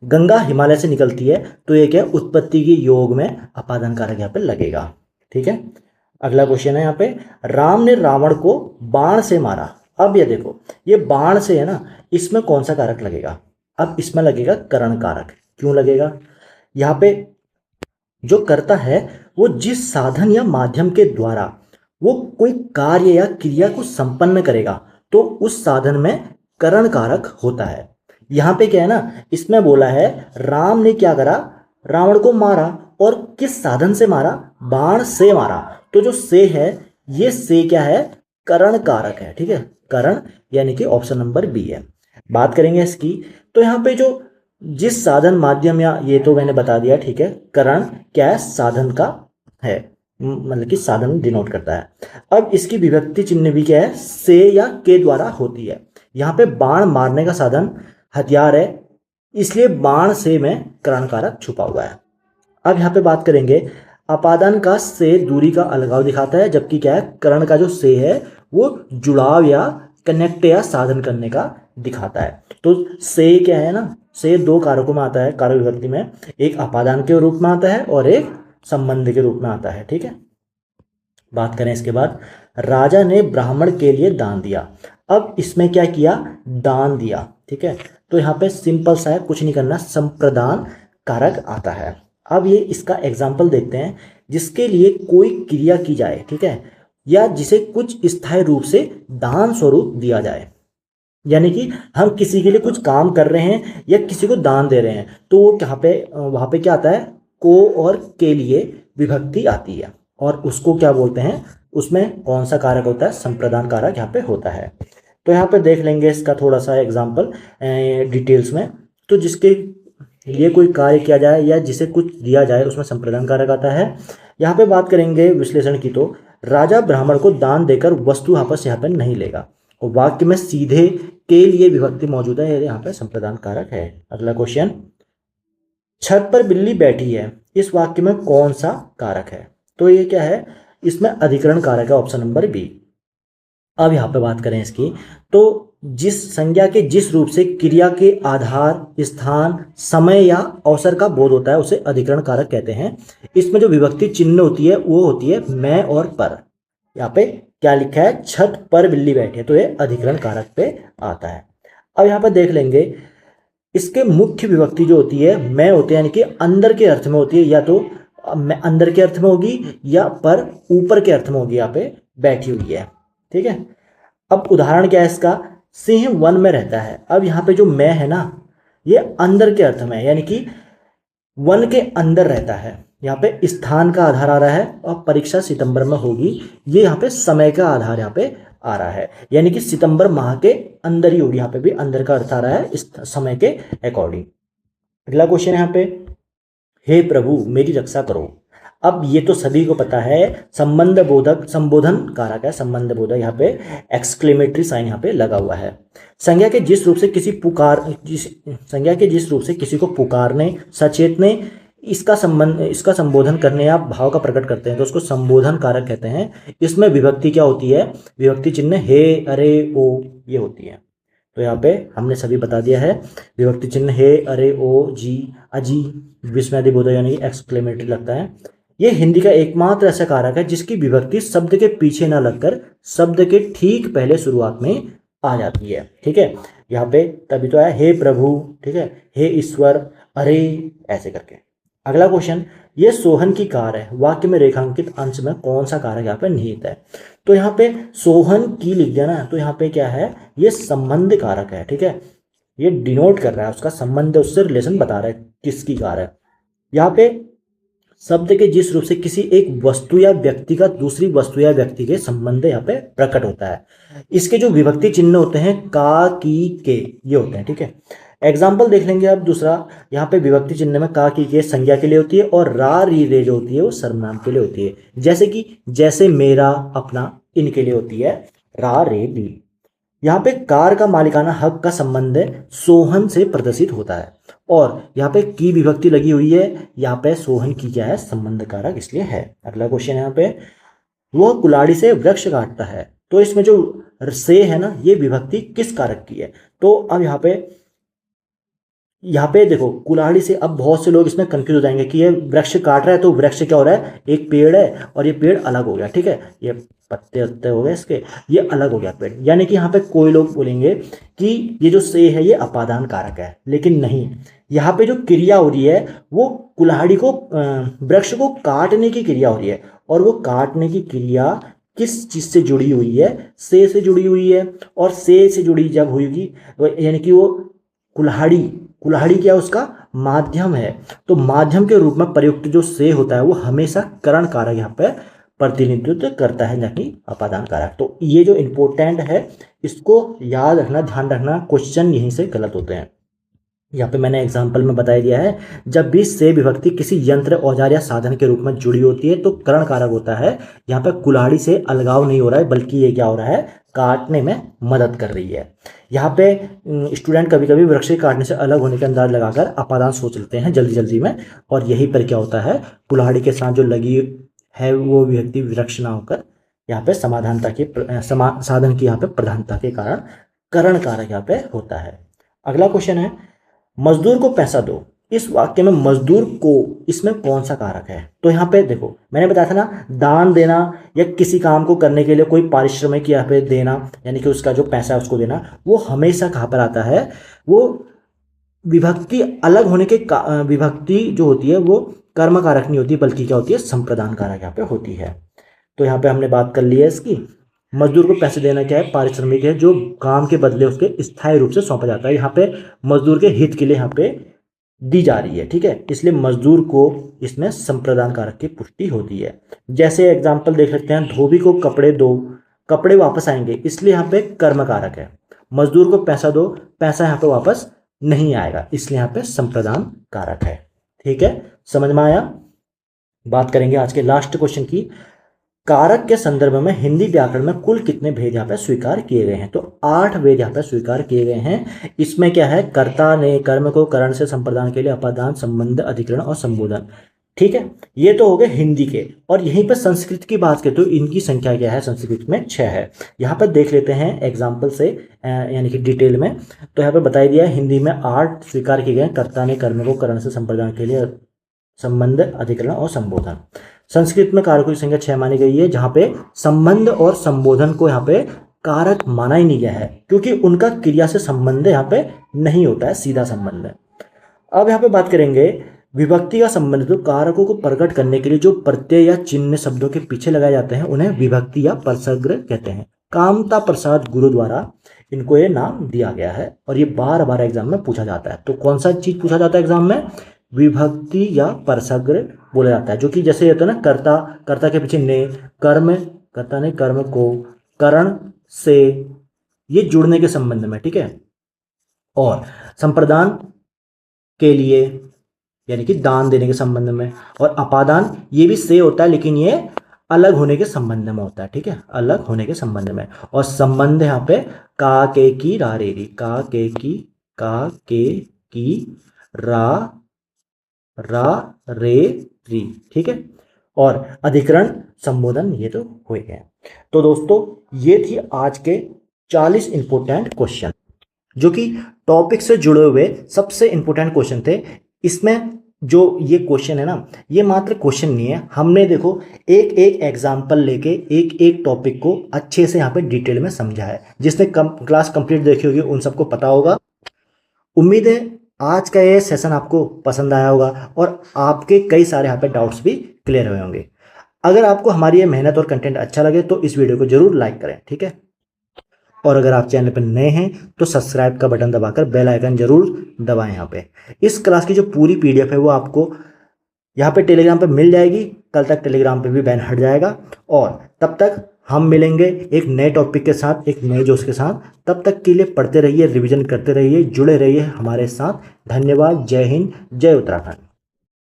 A: गंगा हिमालय से निकलती है, तो ये क्या है, उत्पत्ति के योग में अपादान कारक यहाँ पे लगेगा। ठीक है, अगला क्वेश्चन है यहाँ पे, राम ने रावण को बाण से मारा। अब ये देखो, ये बाण से है ना, इसमें कौन सा कारक लगेगा, अब इसमें लगेगा करण कारक। क्यों लगेगा, यहाँ पे जो करता है वो जिस साधन या माध्यम के द्वारा वो कोई कार्य या क्रिया को संपन्न करेगा, तो उस साधन में करण कारक होता है। यहां पे क्या है ना, इसमें बोला है राम ने क्या करा, रावण को मारा, और किस साधन से मारा, बाण से मारा, तो जो से है, ये से क्या है, करण कारक है। ठीक है, करण यानी कि ऑप्शन नंबर बी है। बात करेंगे इसकी, तो यहाँ पे जो जिस साधन माध्यम, या ये तो मैंने बता दिया, ठीक है, करण क्या है, साधन का है, मतलब कि साधन डिनोट करता है। अब इसकी विभक्ति चिन्ह भी क्या है, से या के द्वारा होती है। यहाँ पे बाण मारने का साधन हथियार है, इसलिए बाण से में करण कारक छुपा हुआ है। अब यहाँ पे बात करेंगे, अपादान का से दूरी का अलगाव दिखाता है, जबकि क्या है, करण का जो से है वो जुड़ाव या कनेक्ट या साधन करने का दिखाता है। तो से क्या है ना, से दो कारकों में आता है, कारक विभक्ति में, एक अपादान के रूप में आता है और एक संबंध के रूप में आता है। ठीक है, बात करें इसके बाद, राजा ने ब्राह्मण के लिए दान दिया। अब इसमें क्या किया, दान दिया। ठीक है, तो यहाँ पे सिंपल सा है, कुछ नहीं करना, संप्रदान कारक आता है। अब ये इसका एग्जाम्पल देखते हैं, जिसके लिए कोई क्रिया की जाए, ठीक है, या जिसे कुछ स्थायी रूप से दान स्वरूप दिया जाए, यानी कि हम किसी के लिए कुछ काम कर रहे हैं या किसी को दान दे रहे हैं, तो वो यहाँ पे वहां पे क्या आता है, को और के लिए विभक्ति आती है, और उसको क्या बोलते हैं, उसमें कौन सा कारक होता है, संप्रदान कारक यहाँ पे होता है। तो यहाँ पे देख लेंगे इसका थोड़ा सा एग्जाम्पल डिटेल्स में। तो जिसके लिए कोई कार्य किया जाए या जिसे कुछ दिया जाए, उसमें संप्रदान कारक आता है। यहाँ पे बात करेंगे विश्लेषण की, तो राजा ब्राह्मण को दान देकर वस्तु वापस यहाँ पे नहीं लेगा, और वाक्य में सीधे के लिए विभक्ति मौजूद है, यहाँ पे संप्रदान कारक है। अगला क्वेश्चन, छत पर बिल्ली बैठी है, इस वाक्य में कौन सा कारक है, तो ये क्या है, इसमें अधिकरण कारक है, ऑप्शन नंबर बी। अब यहाँ पे बात करें इसकी, तो जिस संज्ञा के जिस रूप से क्रिया के आधार, स्थान, समय या अवसर का बोध होता है, उसे अधिकरण कारक कहते हैं। इसमें जो विभक्ति चिन्ह होती है वो होती है मैं और पर। यहाँ पे क्या लिखा है, छत पर बिल्ली बैठी है, तो ये अधिकरण कारक पे आता है। अब यहाँ पर देख लेंगे, इसके मुख्य विभक्ति जो होती है मैं होती है, यानी कि अंदर के अर्थ में होती है, या तो मैं अंदर के अर्थ में होगी या पर ऊपर के अर्थ में होगी, यहाँ पे बैठी हुई है। ठीक है, अब उदाहरण क्या है इसका, सिंह वन में रहता है। अब यहाँ पे जो मैं है ना, ये अंदर के अर्थ में, यानी कि वन के अंदर रहता है। यहाँ पे स्थान का आधार आ रहा है, और परीक्षा सितंबर में होगी, ये यहाँ पे समय का आधार यहाँ पे आ रहा है, यानी कि सितंबर माह के अंदर ही होगी, यहाँ पे भी अंदर का अर्थ आ रहा है इस समय के अकॉर्डिंग। अगला क्वेश्चन है यहाँ पे, हे प्रभु मेरी रक्षा करो। अब ये तो सभी को पता है, संबंध बोधक संबोधन कारक है, संबंध बोधक, यहाँ पे एक्सक्लेमेटरी साइन यहाँ पे लगा हुआ है। संज्ञा के जिस रूप से किसी को पुकारने, सचेतने, इसका संबोधन करने या भाव का प्रकट करते हैं, तो उसको संबोधन कारक कहते हैं। इसमें विभक्ति क्या होती है, विभक्ति चिन्ह हे, अरे, ओ, ये होती है। तो यहाँ पे हमने सभी बता दिया है, विभक्ति चिन्ह हे, अरे, ओ, जी, अजी, विस्मयादिबोधक यानी एक्सक्लेमेटरी लगता है। ये हिंदी का एकमात्र ऐसा कारक है जिसकी विभक्ति शब्द के पीछे ना लगकर शब्द के ठीक पहले शुरुआत में आ जाती है। ठीक है, यहाँ पे तभी तो आया हे प्रभु, ठीक है, हे ईश्वर, अरे, ऐसे करके। अगला क्वेश्चन, ये सोहन की कार है, वाक्य में रेखांकित अंश में कौन सा कारक यहाँ पे निहित है? तो यहाँ पे सोहन की लिख दिया ना, तो यहाँ पे क्या है, ये संबंध कारक है। ठीक है, ये डिनोट कर रहा है, उसका संबंध, उससे रिलेशन बता रहा है किसकी कार है। यहाँ पे शब्द के जिस रूप से किसी एक वस्तु या व्यक्ति का दूसरी वस्तु या व्यक्ति के संबंध यहाँ पे प्रकट होता है, इसके जो विभक्ति चिन्ह होते हैं का, की, के, ये होते हैं। ठीक है, एग्जाम्पल देख लेंगे अब दूसरा। यहाँ पे विभक्ति चिन्ह में का, की, के संज्ञा के लिए होती है और रा, री, रे जो होती है वो सर्वनाम के लिए होती है। जैसे कि जैसे, मेरा, अपना, इनके लिए होती है रा, रे, री। यहाँ पे कार का मालिकाना हक का संबंध सोहन से प्रदर्शित होता है और यहाँ पे की विभक्ति लगी हुई है, यहाँ पे सोहन की क्या है, संबंध कारक इसलिए है। अगला क्वेश्चन यहाँ पे, वह कुल्हाड़ी से वृक्ष काटता है, तो इसमें जो से है ना, ये विभक्ति किस कारक की है? तो अब यहाँ पे देखो कुल्हाड़ी से, अब बहुत से लोग इसमें कंफ्यूज हो जाएंगे कि ये वृक्ष काट रहा है, तो वृक्ष क्या हो रहा है, एक पेड़ है और ये पेड़ अलग हो गया। ठीक है, ये पत्ते उत्ते हो गए इसके, ये अलग हो गया पेड़। यानी कि यहाँ पे कोई लोग बोलेंगे कि ये जो से है ये अपादान कारक है, लेकिन नहीं, यहाँ पे जो क्रिया हो रही है वो कुल्हाड़ी को, वृक्ष को काटने की क्रिया हो रही है, और वो काटने की क्रिया किस चीज से जुड़ी हुई है, से जुड़ी हुई है। और से जुड़ी जब होगी, यानी कि वो कुल्हाड़ी, कुल्हाड़ी क्या है, उसका माध्यम है, तो माध्यम के रूप में प्रयुक्त जो से होता है वो हमेशा करण कारक यहाँ पे प्रतिनिधित्व करता है, ना कि अपादान कारक। तो ये जो इंपॉर्टेंट है इसको याद रखना, ध्यान रखना, क्वेश्चन यहीं से गलत होते हैं। यहाँ पे मैंने एग्जाम्पल में बता दिया है, जब भी से विभक्ति किसी यंत्र, औजार या साधन के रूप में जुड़ी होती है तो करण कारक होता है। यहाँ पे कुल्हाड़ी से अलगाव नहीं हो रहा है, बल्कि ये क्या हो रहा है, काटने में मदद कर रही है। यहाँ पे स्टूडेंट कभी कभी वृक्ष के काटने से अलग होने का अंदाज लगाकर अपादान सोच लेते हैं जल्दी जल्दी में, और यही पर क्या होता है, कुल्हाड़ी के साथ जो लगी है वो विभक्ति वृक्ष ना होकर यहाँ पे समाधानता की, साधन की यहाँ पे प्रधानता के कारण करण कारक यहाँ पे होता है। अगला क्वेश्चन है, मजदूर को पैसा दो, इस वाक्य में मजदूर को, इसमें कौन सा कारक है? तो यहाँ पे देखो मैंने बताया था ना, दान देना या किसी काम को करने के लिए कोई पारिश्रमिक यहाँ पे देना, यानी कि उसका जो पैसा है उसको देना, वो हमेशा कहाँ पर आता है, वो विभक्ति अलग होने के विभक्ति जो होती है वो कर्म कारक नहीं होती, बल्कि क्या होती है, संप्रदान कारक यहाँ पे होती है। तो यहाँ पे हमने बात कर ली है इसकी। मजदूर को पैसे देना क्या है, पारिश्रमिक है जो काम के बदले उसके स्थायी रूप से सौंपा जाता है। यहाँ पे मजदूर के हित के लिए यहाँ पे दी जा रही है। ठीक है, इसलिए मजदूर को इसमें संप्रदान कारक की पुष्टि होती है। जैसे एग्जाम्पल देख सकते हैं, धोबी को कपड़े दो, कपड़े वापस आएंगे, इसलिए यहाँ पे कर्म कारक है। मजदूर को पैसा दो, पैसा यहाँ पे वापस नहीं आएगा, इसलिए यहाँ पे संप्रदान कारक है। ठीक है, समझ में आया? बात करेंगे आज के लास्ट क्वेश्चन की। कारक के संदर्भ में हिंदी व्याकरण में कुल कितने भेद यहाँ पे स्वीकार किए गए हैं? तो 8 भेद यहाँ पे स्वीकार किए गए हैं। इसमें क्या है, कर्ता ने कर्म को करण से संप्रदान के लिए अपादान, संबंध, अधिकरण और संबोधन। ठीक है, ये तो हो गए हिंदी के। और यहीं पर संस्कृत की बात करें तो इनकी संख्या क्या है, संस्कृत में 6 है। यहाँ पर देख लेते हैं एग्जाम्पल से, यानी कि डिटेल में। तो यहाँ पर बताई दिया है, हिंदी में 8 स्वीकार किए गए, कर्ता ने कर्म को करण से संप्रदान के लिए, संबंध, अधिकरण और संबोधन। संस्कृत में कारकों की संख्या 6 मानी गई है, जहां पे संबंध और संबोधन को यहाँ पे कारक माना ही नहीं गया है, क्योंकि उनका क्रिया से संबंध यहाँ पे नहीं होता है, सीधा संबंध है। अब यहाँ पे बात करेंगे विभक्ति का संबंध। तो कारकों को प्रकट करने के लिए जो प्रत्यय या चिन्ह शब्दों के पीछे लगाए जाते हैं उन्हें विभक्ति या परसग्र कहते हैं। कामता प्रसाद गुरु द्वारा इनको ये नाम दिया गया है और ये बार बार एग्जाम में पूछा जाता है। तो कौन सा चीज पूछा जाता है एग्जाम में? विभक्ति या परसग्र बोला जाता है, जो कि जैसे होता है ना, कर्ता, कर्ता के पीछे ने, कर्म, कर्ता ने कर्म को, करण से, ये जुड़ने के संबंध में। ठीक है, और संप्रदान के लिए, यानी कि दान देने के संबंध में, और अपादान ये भी से होता है, लेकिन ये अलग होने के संबंध में होता है। ठीक है, अलग होने के संबंध में। और संबंध यहाँ पे का, के, की, रा, रे, री, का, के, की, का, के, की, रा, रे, री। ठीक है, और अधिकरण, संबोधन, ये तो हो गए। तो दोस्तों ये थी आज के 40 इंपोर्टेंट क्वेश्चन, जो कि टॉपिक से जुड़े हुए सबसे इंपोर्टेंट क्वेश्चन थे। इसमें जो ये क्वेश्चन है ना, ये मात्र क्वेश्चन नहीं है, हमने देखो एक एक एग्जाम्पल लेके एक एक टॉपिक को अच्छे से यहाँ पे डिटेल में समझा है। जिसने क्लास कंप्लीट देखी होगी उन सबको पता होगा। उम्मीद है आज का ये सेशन आपको पसंद आया होगा और आपके कई सारे यहाँ पे डाउट्स भी क्लियर हुए होंगे। अगर आपको हमारी ये मेहनत और कंटेंट अच्छा लगे तो इस वीडियो को जरूर लाइक करें, ठीक है। और अगर आप चैनल पर नए हैं तो सब्सक्राइब का बटन दबाकर बेल आइकन जरूर दबाएं। यहाँ पे इस क्लास की जो पूरी पीडीएफ है वो आपको यहाँ पे टेलीग्राम पे मिल जाएगी। कल तक टेलीग्राम पे भी बैन हट जाएगा और तब तक हम मिलेंगे एक नए टॉपिक के साथ, एक नए जोश के साथ। तब तक के लिए पढ़ते रहिए, रिवीजन करते रहिए, जुड़े रहिए हमारे साथ। धन्यवाद। जय हिंद, जय उत्तराखंड।